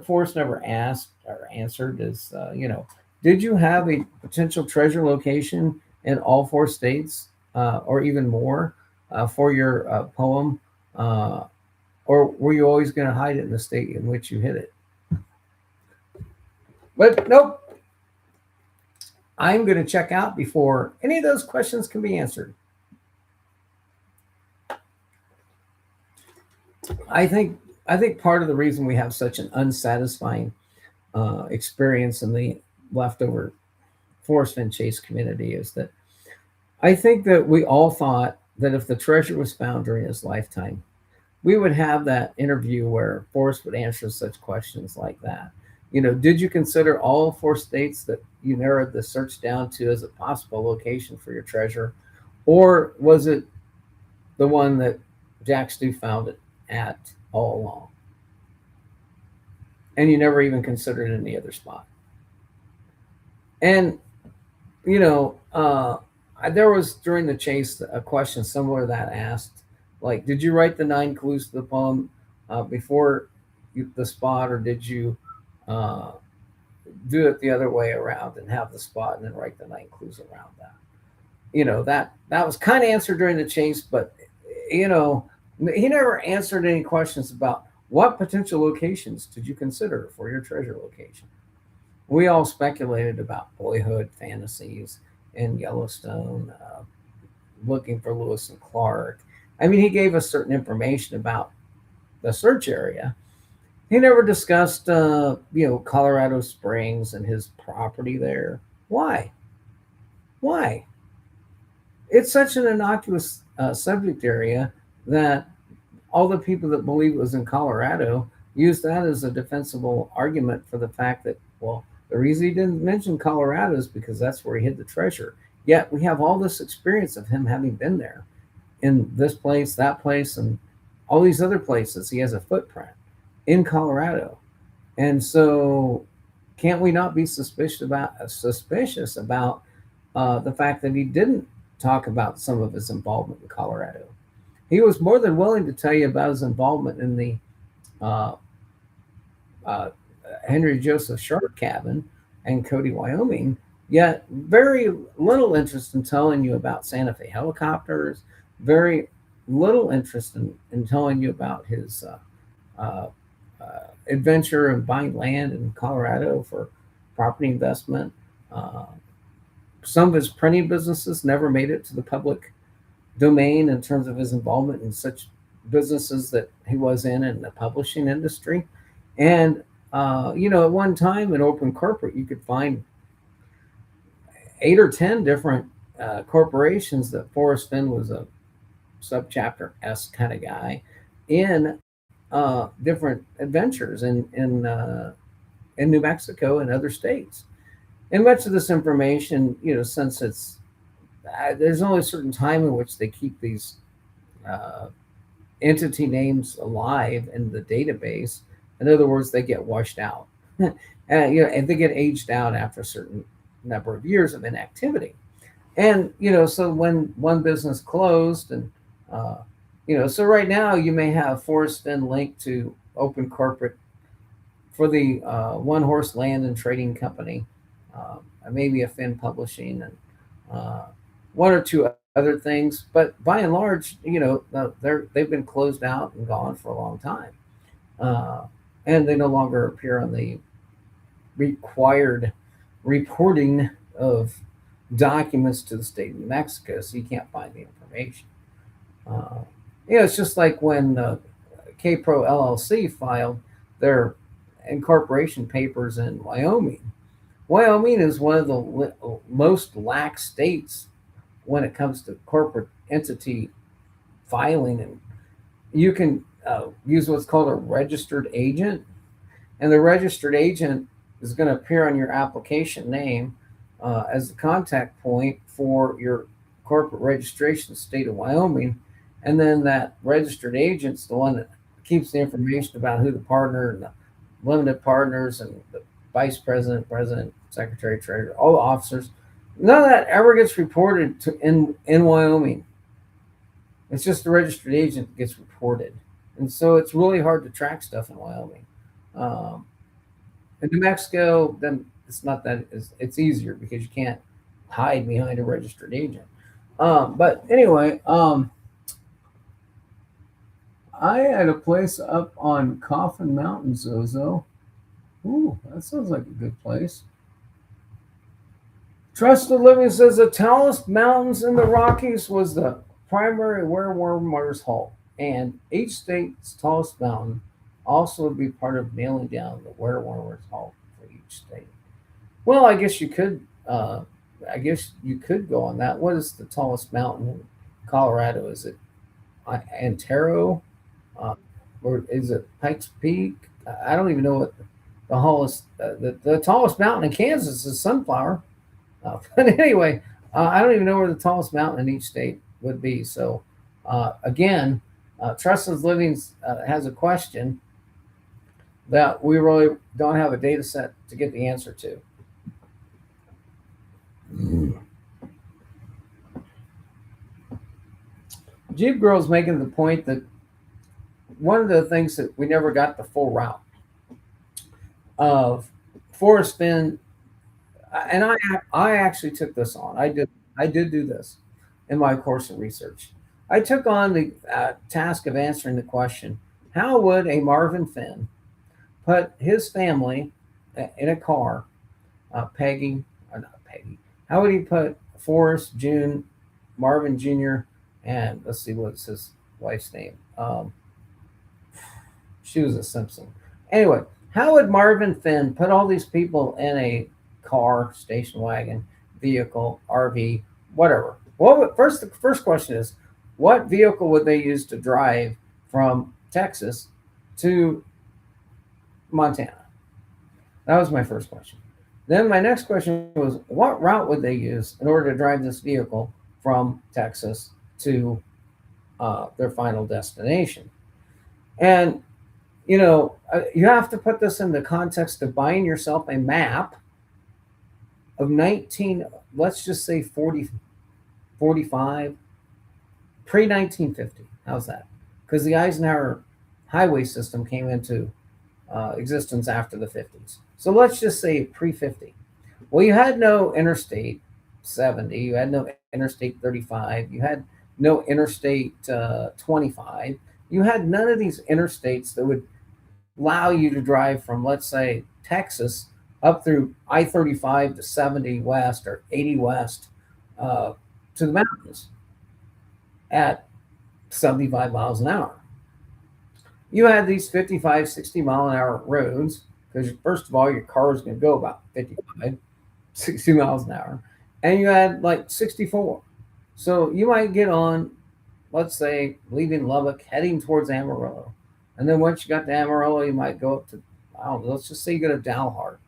Forrest never asked or answered. Is did you have a potential treasure location in all four states or even more for your poem, uh, or were you always going to hide it in the state in which you hid it? But nope, I'm going to check out before any of those questions can be answered. I think I think part of the reason we have such an unsatisfying experience in the leftover Forrest and Chase community is that I think that we all thought that if the treasure was found during his lifetime, we would have that interview where Forrest would answer such questions like that. Did you consider all four states that you narrowed the search down to as a possible location for your treasure? Or was it the one that Jack Stu found it at all along? And you never even considered any other spot. And, you know, uh, there was during the chase a question similar to that asked, like, did you write the nine clues to the poem before the spot, or did you uh, do it the other way around and have the spot and then write the nine clues around that? That was kind of answered during the chase, but you know, he never answered any questions about what potential locations did you consider for your treasure location. We all speculated about boyhood fantasies in Yellowstone, looking for Lewis and Clark. I mean, he gave us certain information about the search area. He never discussed, Colorado Springs and his property there. Why? Why? It's such an innocuous subject area that all the people that believe it was in Colorado used that as a defensible argument for the fact that, well, The reason he didn't mention Colorado is because that's where he hid the treasure. Yet we have all this experience of him having been there in this place, that place, and all these other places. He has a footprint in Colorado, and so can't we not be suspicious about the fact that he didn't talk about some of his involvement in Colorado? He was more than willing to tell you about his involvement in the uh, uh, Henry Joseph Sharp cabin and Cody, Wyoming, yet very little interest in telling you about Santa Fe helicopters, very little interest in telling you about his uh, adventure in buying land in Colorado for property investment. Uh, some of his printing businesses never made it to the public domain in terms of his involvement in such businesses that he was in the publishing industry. And, at one time in open corporate, you could find 8 or 10 different corporations that Forrest Fenn was a subchapter S kind of guy in different adventures in New Mexico and other states. And much of this information, since it's there's only a certain time in which they keep these uh, entity names alive in the database. In other words, they get washed out, and they get aged out after a certain number of years of inactivity. And so when one business closed, and uh, so right now you may have Forrest Fenn linked to open corporate for the One Horse Land and Trading Company, maybe a Fenn Publishing, and uh, one or two other things. But by and large, they've been closed out and gone for a long time, uh, and they no longer appear on the required reporting of documents to the state of New Mexico, so you can't find the information. Uh, it's just like when KPRO LLC filed their incorporation papers in Wyoming. Wyoming is one of the most lax states when it comes to corporate entity filing, and you can use what's called a registered agent, and the registered agent is going to appear on your application name as the contact point for your corporate registration state of Wyoming, and then that registered agent's the one that keeps the information about who the partner and the limited partners and the vice president, president, secretary, treasurer, all the officers. None of that ever gets reported in Wyoming. It's just the registered agent that gets reported, and so it's really hard to track stuff in Wyoming. Um, in New Mexico, then it's not that it's easier because you can't hide behind a registered agent. But anyway, I had a place up on Coffin Mountain, Zozo. Ooh, that sounds like a good place. Trusted Living says the tallest mountains in the Rockies was the primary werewarmers halt, and each state's tallest mountain also would be part of nailing down the werewarmers halt for each state. Well, I guess you could. Go on that. What is the tallest mountain in Colorado? Is it Antero, uh, or is it Pikes Peak? I don't even know what the tallest mountain in Kansas is Sunflower. But anyway, I don't even know where the tallest mountain in each state would be. So again, Trusted Living has a question that we really don't have a data set to get the answer to. Jeep Girl's making the point that one of the things that we never got the full route of Forrest Fenn, and I actually took this on. I did do this in my course of research. I took on the task of answering the question: how would a Marvin Fenn put his family in a car? Peggy, or not Peggy. How would he put Forrest, June, Marvin Jr., and let's see what's his wife's name? She was a Simpson. Anyway, how would Marvin Fenn put all these people in a car, station wagon, vehicle, RV, whatever? The first question is, what vehicle would they use to drive from Texas to Montana? That was my first question. Then my next question was, what route would they use in order to drive this vehicle from Texas to their final destination? And you have to put this in the context of buying yourself a map of 19, let's just say 40, 45, pre 1950. How's that? Because the Eisenhower highway system came into existence after the 50s. So let's just say pre 50. Well, you had no Interstate 70, you had no Interstate 35, you had no Interstate 25. You had none of these interstates that would allow you to drive from, let's say, Texas up through I 35 to 70 West or 80 West uh, to the mountains at 75 miles an hour. You had these 55, 60 mile an hour roads because, first of all, your car is going to go about 55, 60 miles an hour. And you had like 64. So you might get on, let's say, leaving Lubbock, heading towards Amarillo. And then once you got to Amarillo, you might go up to, I don't know, let's just say you go to Dalhart.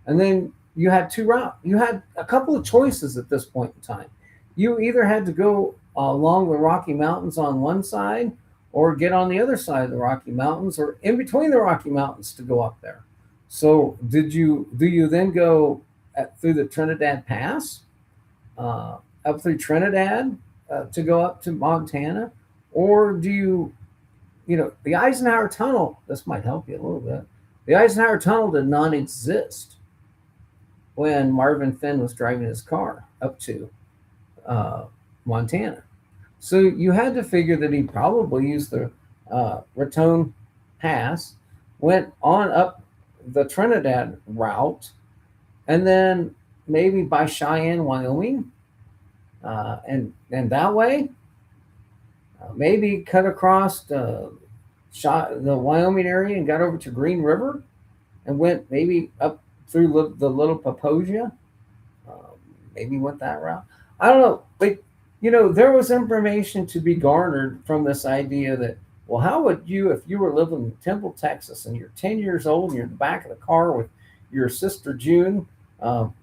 And then you had two routes. You had a couple of choices at this point in time. You either had to go along the Rocky Mountains on one side, or get on the other side of the Rocky Mountains, or in between the Rocky Mountains to go up there. So do you then go through the Trinidad Pass, uh, up through Trinidad to go up to Montana, or do the Eisenhower Tunnel? This might help you a little bit. The Eisenhower Tunnel did not exist when Marvin Fenn was driving his car up to uh, Montana. So you had to figure that he probably used the Raton Pass, went on up the Trinidad route, and then maybe by Cheyenne, Wyoming, and that way, maybe cut across the Wyoming area and got over to Green River, and went maybe up through the Little Paposia, maybe went that route. I don't know, but there was information to be garnered from this idea that, well, how would you, if you were living in Temple, Texas, and you're 10 years old and you're in the back of the car with your sister June? Um,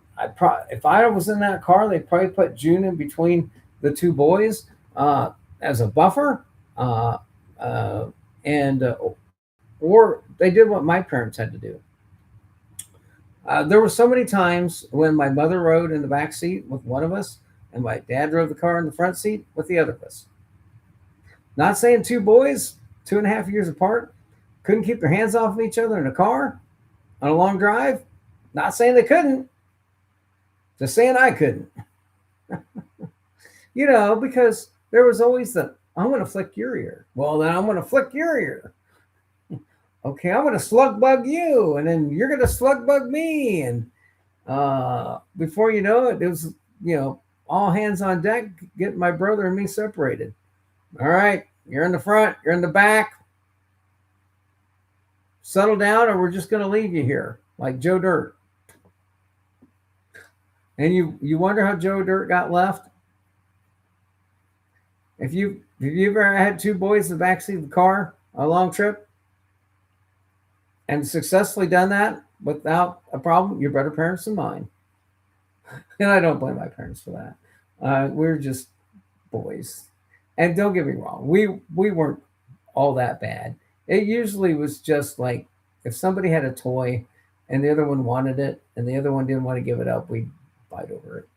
if I was in that car, they'd probably put June in between the two boys uh, as a buffer, uh, uh, and or they did what my parents had to do. There were so many times when my mother rode in the back seat with one of us, and my dad drove the car in the front seat with the other of us. Not saying two boys, 2.5 years apart, couldn't keep their hands off of each other in a car on a long drive. Not saying they couldn't, just saying I couldn't. Because there was always the, I'm going to flick your ear. Well, then I'm going to flick your ear. Okay, I'm going to slug bug you, and then you're going to slug bug me. And before you know it, it was, all hands on deck, getting my brother and me separated. All right, you're in the front, you're in the back. Settle down, or we're just going to leave you here, like Joe Dirt. And you wonder how Joe Dirt got left? If you ever had two boys in the backseat of the car on a long trip and successfully done that without a problem, you're better parents than mine. And I don't blame my parents for that. We're just boys. And don't get me wrong, we weren't all that bad. It usually was just like, if somebody had a toy and the other one wanted it and the other one didn't want to give it up, we'd fight over it.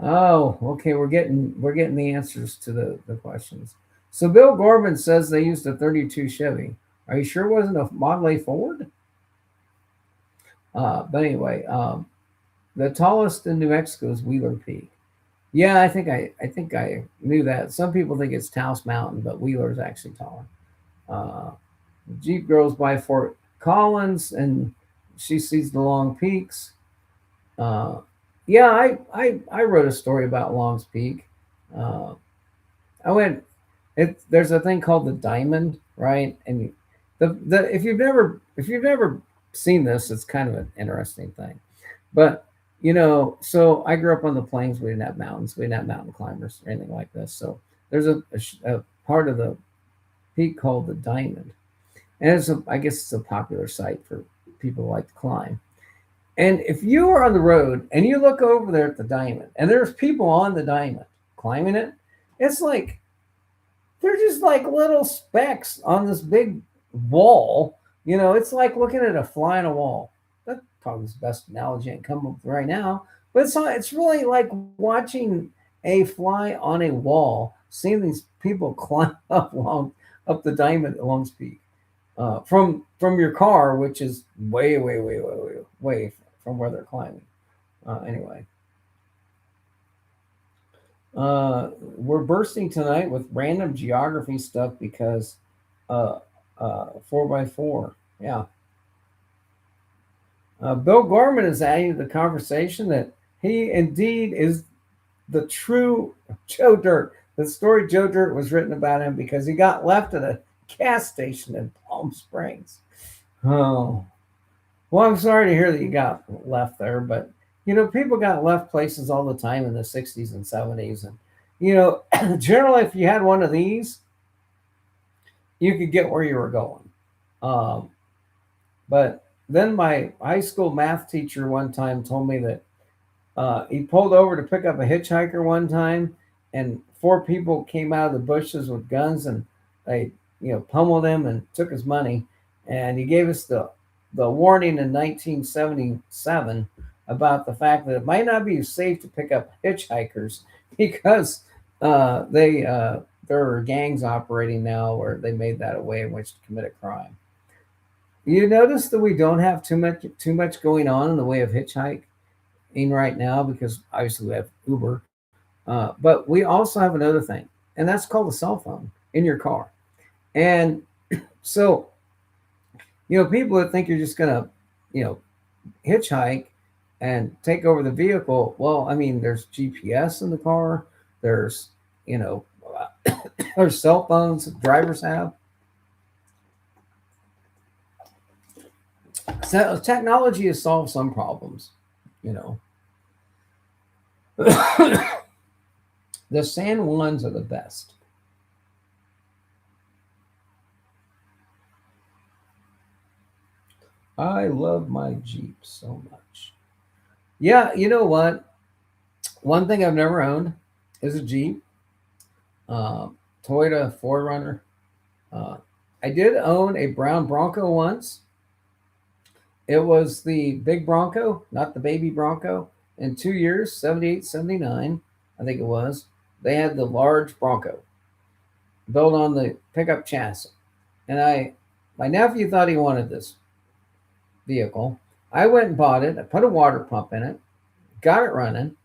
Oh, okay. We're getting the answers to the questions. So Bill Gorman says they used a 32 Chevy. Are you sure it wasn't a Model A Ford? But anyway, the tallest in New Mexico is Wheeler Peak. Yeah, I think I knew that. Some people think it's Taos Mountain, but Wheeler is actually taller. Uh, Jeep girls by Fort Collins, and she sees the long peaks. Uh, yeah, I wrote a story about Long's Peak. Uh, I went. There's a thing called the diamond, right? And the if you've never seen this, it's kind of an interesting thing. But so I grew up on the plains. We didn't have mountains. We didn't have mountain climbers or anything like this. So there's a part of the peak called the diamond, and I guess it's a popular site for people like to climb. And if you are on the road and you look over there at the diamond, and there's people on the diamond climbing it, it's like they're just like little specks on this big wall. It's like looking at a fly on a wall. That's probably the best analogy I can come up with right now. But it's really like watching a fly on a wall, seeing these people climb up the diamond at Long's Peak from your car, which is way, way, way, way, way, way from where they're climbing. Anyway, uh, we're bursting tonight with random geography stuff because uh, 4x4. Yeah. Bill Gorman is adding to the conversation that he indeed is the true Joe Dirt. The story Joe Dirt was written about him because he got left at a gas station in Palm Springs. Oh, well, I'm sorry to hear that you got left there, but people got left places all the time in the 60s and 70s. And, generally, if you had one of these, you could get where you were going. Um, but then my high school math teacher one time told me that he pulled over to pick up a hitchhiker one time, and four people came out of the bushes with guns, and they, pummeled him and took his money. And he gave us the warning in 1977 about the fact that it might not be safe to pick up hitchhikers because there are gangs operating now where they made that a way in which to commit a crime. You notice that we don't have too much going on in the way of hitchhiking right now because obviously we have Uber, but we also have another thing, and that's called a cell phone in your car. And so people that think you're just gonna you know hitchhike and take over the vehicle. Well, I mean, there's GPS in the car. There's you know there's cell phones that drivers have. So technology has solved some problems. You know, the San Juans are the best. I love my Jeep so much. Yeah, you know what? One thing I've never owned is a Jeep, uh, Toyota 4Runner. Uh, I did own a brown Bronco once. It was the big Bronco, not the baby Bronco. In 2 years, 78, 79, I think it was, they had the large Bronco built on the pickup chassis. And my nephew thought he wanted this vehicle. I went and bought it. I put a water pump in it, got it running.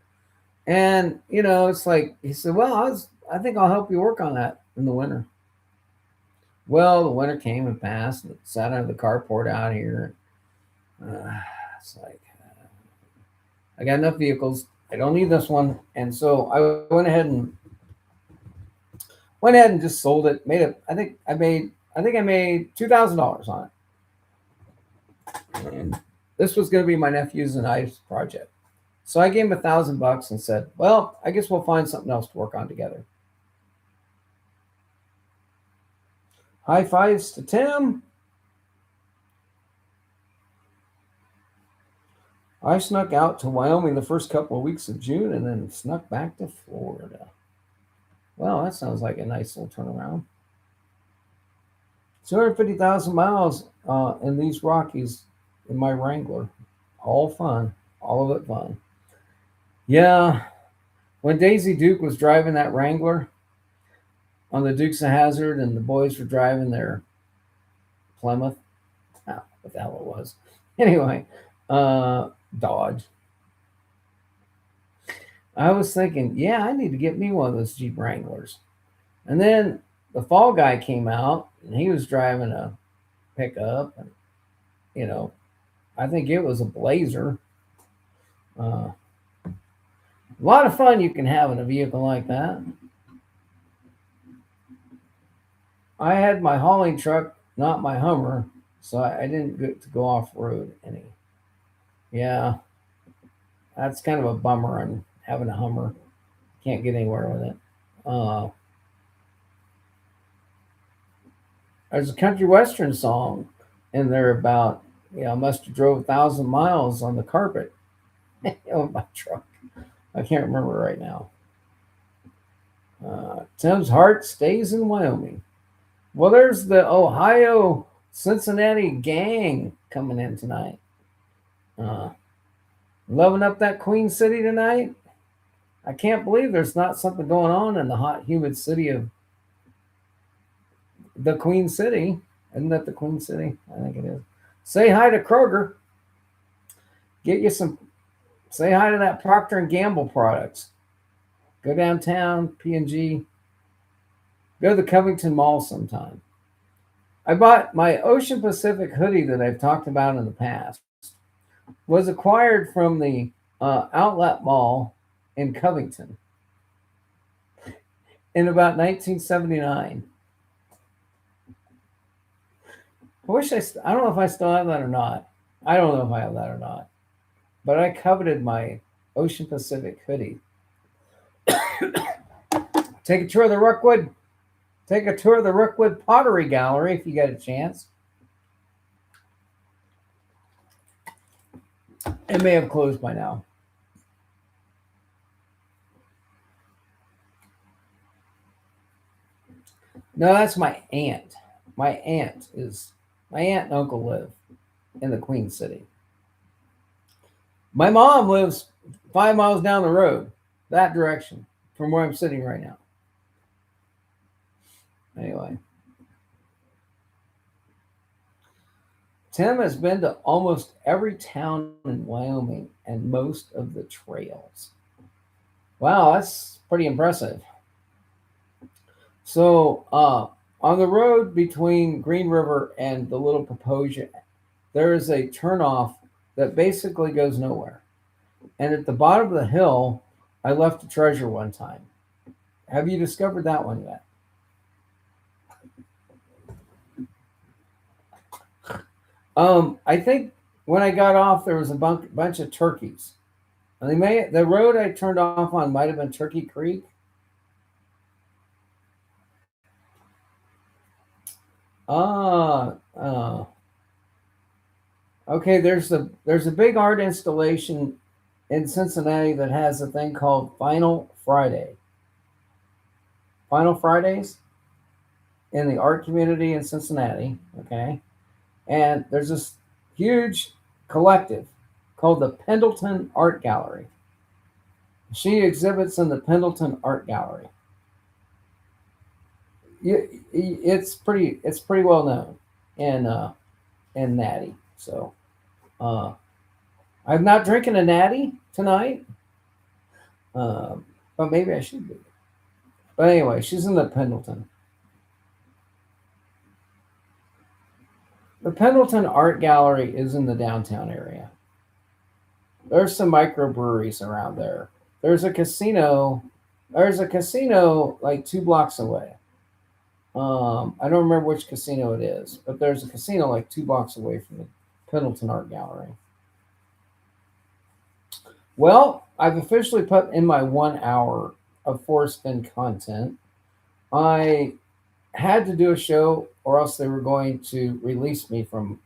And, it's like, he said, well, I think I'll help you work on that in the winter. Well, the winter came and passed, and it sat under the carport out here. Uh, it's like, I got enough vehicles. I don't need this one. And so I went ahead and just sold it. Made it. I think I made $2,000 on it. And this was going to be my nephew's and I's project. So I gave him $1,000 and said, "Well, I guess we'll find something else to work on together." High fives to Tim. I snuck out to Wyoming the first couple of weeks of June and then snuck back to Florida. Well, that sounds like a nice little turnaround. 250,000 miles in these Rockies in my Wrangler. All fun. All of it fun. Yeah, when Daisy Duke was driving that Wrangler on the Dukes of Hazard and the boys were driving their Plymouth, what the hell it was. Anyway, uh, Dodge. I was thinking, yeah, I need to get me one of those Jeep Wranglers. And then the Fall Guy came out and he was driving a pickup. And, you know, I think it was a Blazer. A lot of fun you can have in a vehicle like that. I had my hauling truck, not my Hummer, so I didn't get to go off road any. Yeah, that's kind of a bummer on having a Hummer. Can't get anywhere with it. Uh, there's a country western song in there about I must have drove 1,000 miles on the carpet of my truck. I can't remember right now. Tim's heart stays in Wyoming. Well, there's the Ohio Cincinnati gang coming in tonight. Uh, Loving up that Queen City tonight. I can't believe there's not something going on in the hot, humid city of the Queen City. Isn't that the Queen City? I think it is. Say hi to Kroger. Get you some. Say hi to that Procter and Gamble products. Go downtown, P&G. Go to the Covington Mall sometime. I bought my Ocean Pacific hoodie that I've talked about in the past. Was acquired from the outlet mall in Covington in about 1979. I don't know if I still have that or not. I don't know if I have that or not. But I coveted my Ocean Pacific hoodie. Take a tour of the Rookwood. Take a tour of the Rookwood Pottery Gallery if you get a chance. It may have closed by now. No, that's my aunt. My aunt and uncle live in the Queen City. My mom lives 5 miles down the road, that direction, from where I'm sitting right now. Anyway, Tim has been to almost every town in Wyoming and most of the trails. Wow, that's pretty impressive. So, on the road between Green River and the Little Proposia, there is a turnoff that basically goes nowhere. And at the bottom of the hill, I left a treasure one time. Have you discovered that one yet? I think when I got off, there was a bunch of turkeys. And the road I turned off on might have been Turkey Creek. Ah, okay. There's a big art installation in Cincinnati that has a thing called Final Friday. Final Fridays in the art community in Cincinnati. Okay, and there's this huge collective called the Pendleton Art Gallery. She exhibits in the Pendleton Art Gallery. It's pretty well known in Natty. So uh, I'm not drinking a Natty tonight, uh, but maybe I should be. But anyway, she's in the Pendleton. The Pendleton Art Gallery is in the downtown area. There's some microbreweries around there. There's a casino. There's a casino like 2 blocks away. I don't remember which casino it is, but there's a casino like 2 blocks away from the Pendleton Art Gallery. Well, I've officially put in my 1 hour of Forrest Fenn content. I had to do a show, or else they were going to release me from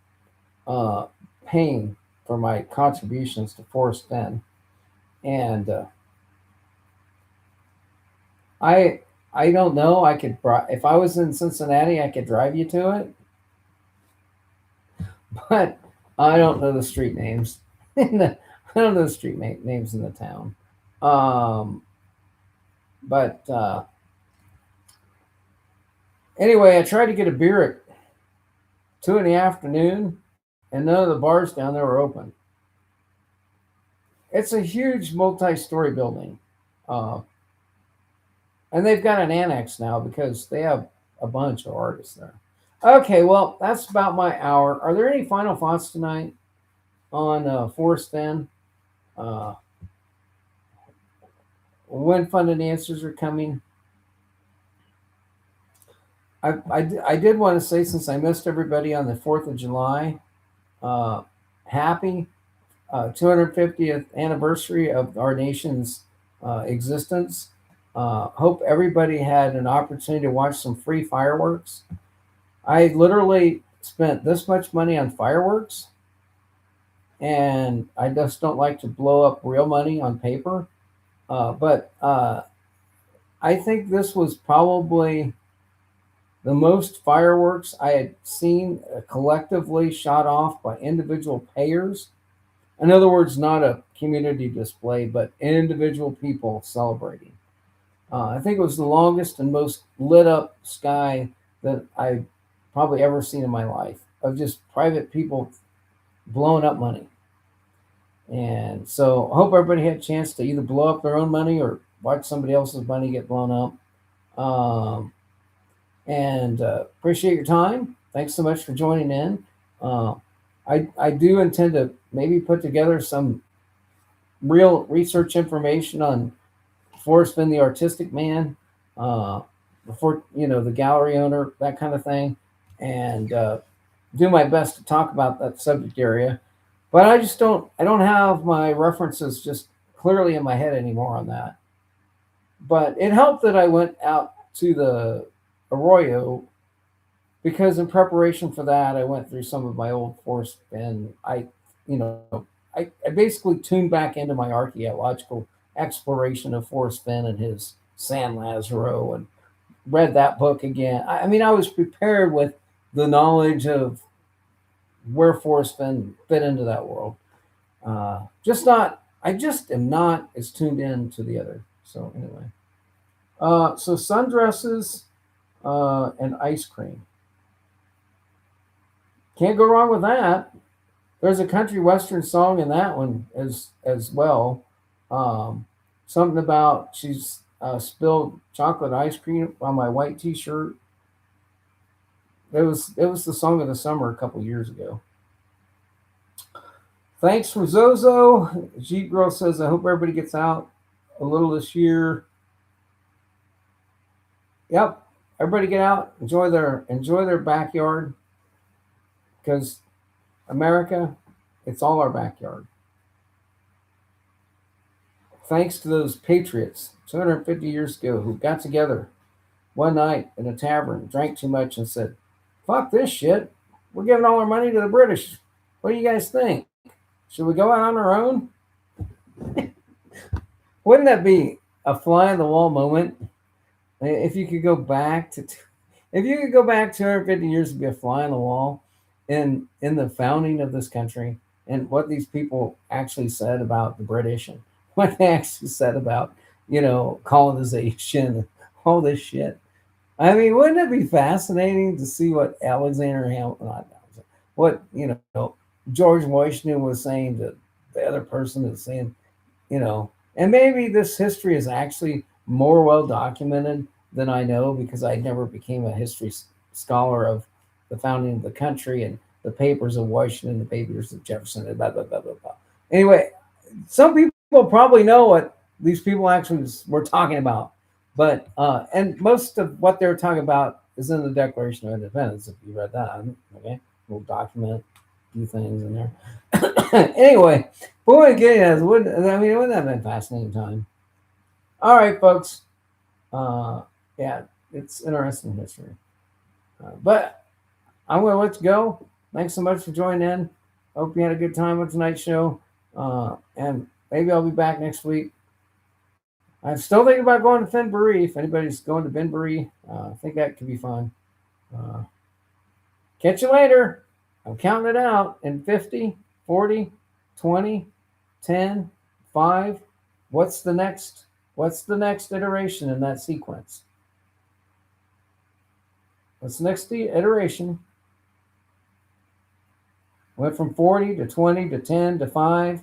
uh, paying for my contributions to Forrest Fenn. And I I don't know. If I was in Cincinnati, I could drive you to it, but I don't know the street names. I don't know the names in the town. Um, but anyway, I tried to get a beer at 2 in the afternoon, and none of the bars down there were open. It's a huge multi-story building, uh, and they've got an annex now because they have a bunch of artists there. Okay, well, that's about my hour. Are there any final thoughts tonight on Forrest Fenn? Uh, when funded answers are coming? I did want to say, since I missed everybody on the 4th of July, uh, happy 250th anniversary of our nation's existence. Hope everybody had an opportunity to watch some free fireworks. I literally spent this much money on fireworks. and I just don't like to blow up real money on paper. But I think this was probably the most fireworks I had seen collectively shot off by individual payers. In other words, not a community display, but individual people celebrating. I think it was the longest and most lit up sky that I probably ever seen in my life of just private people blowing up money. And so I hope everybody had a chance to either blow up their own money or watch somebody else's money get blown up. And appreciate your time. Thanks so much for joining in. Uh, I do intend to maybe put together some real research information on Forrest Fenn, the artistic man, uh, before the gallery owner, that kind of thing, and do my best to talk about that subject area. But I just don't. I don't have my references just clearly in my head anymore on that. But it helped that I went out to the Arroyo because in preparation for that, I went through some of my old Forrest and I basically tuned back into my archaeological exploration of Forrest Fenn and his San Lazaro and read that book again. I mean, I was prepared with the knowledge of where Forrest Fenn fit into that world. Just not, I just am not as tuned in to the other. So anyway, so sundresses and ice cream. Can't go wrong with that. There's a country western song in that one as well. Um, Something about she's spilled chocolate ice cream on my white T-shirt. It was the song of the summer a couple years ago. Thanks from Zozo. Jeep Girl says I hope everybody gets out a little this year. Yep, everybody get out, enjoy their backyard because America, it's all our backyard. Thanks to those patriots 250 years ago who got together one night in a tavern, drank too much, and said, "Fuck this shit. We're giving all our money to the British. What do you guys think? Should we go out on our own?" Wouldn't that be a fly on the wall moment? If you could go back to, if you could go back 250 years to be a fly on the wall in the founding of this country and what these people actually said about the British and what they actually said about colonization, all this shit. I mean, wouldn't it be fascinating to see what Alexander Hamilton, not Alexander, what George Washington was saying to the other person is saying, and maybe this history is actually more well documented than I know because I never became a history scholar of the founding of the country and the papers of Washington, the papers of Jefferson, and blah blah blah blah blah. Anyway, some people probably know what these people actually were talking about, but and most of what they were talking about is in the Declaration of Independence. If you read that, okay, we'll document a few things in there. Anyway, but what I'm getting at is, wouldn't that have been a fascinating time? All right, folks. Yeah, it's interesting history. But I'm going to let you go. Thanks so much for joining in. Hope you had a good time with tonight's show. And maybe I'll be back next week. I'm still thinking about going to Fenbury. If anybody's going to Benbury, I think that could be fun. Uh, Catch you later. I'm counting it out in 50, 40, 20, 10, 5. What's the next? What's the next iteration in that sequence? What's the next iteration? Went from 40 to 20 to 10 to 5.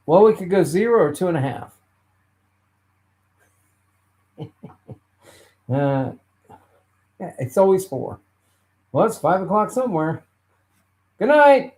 Well, we could go 0 or 2.5. Yeah, it's always 4. Well, it's 5 o'clock somewhere. Good night.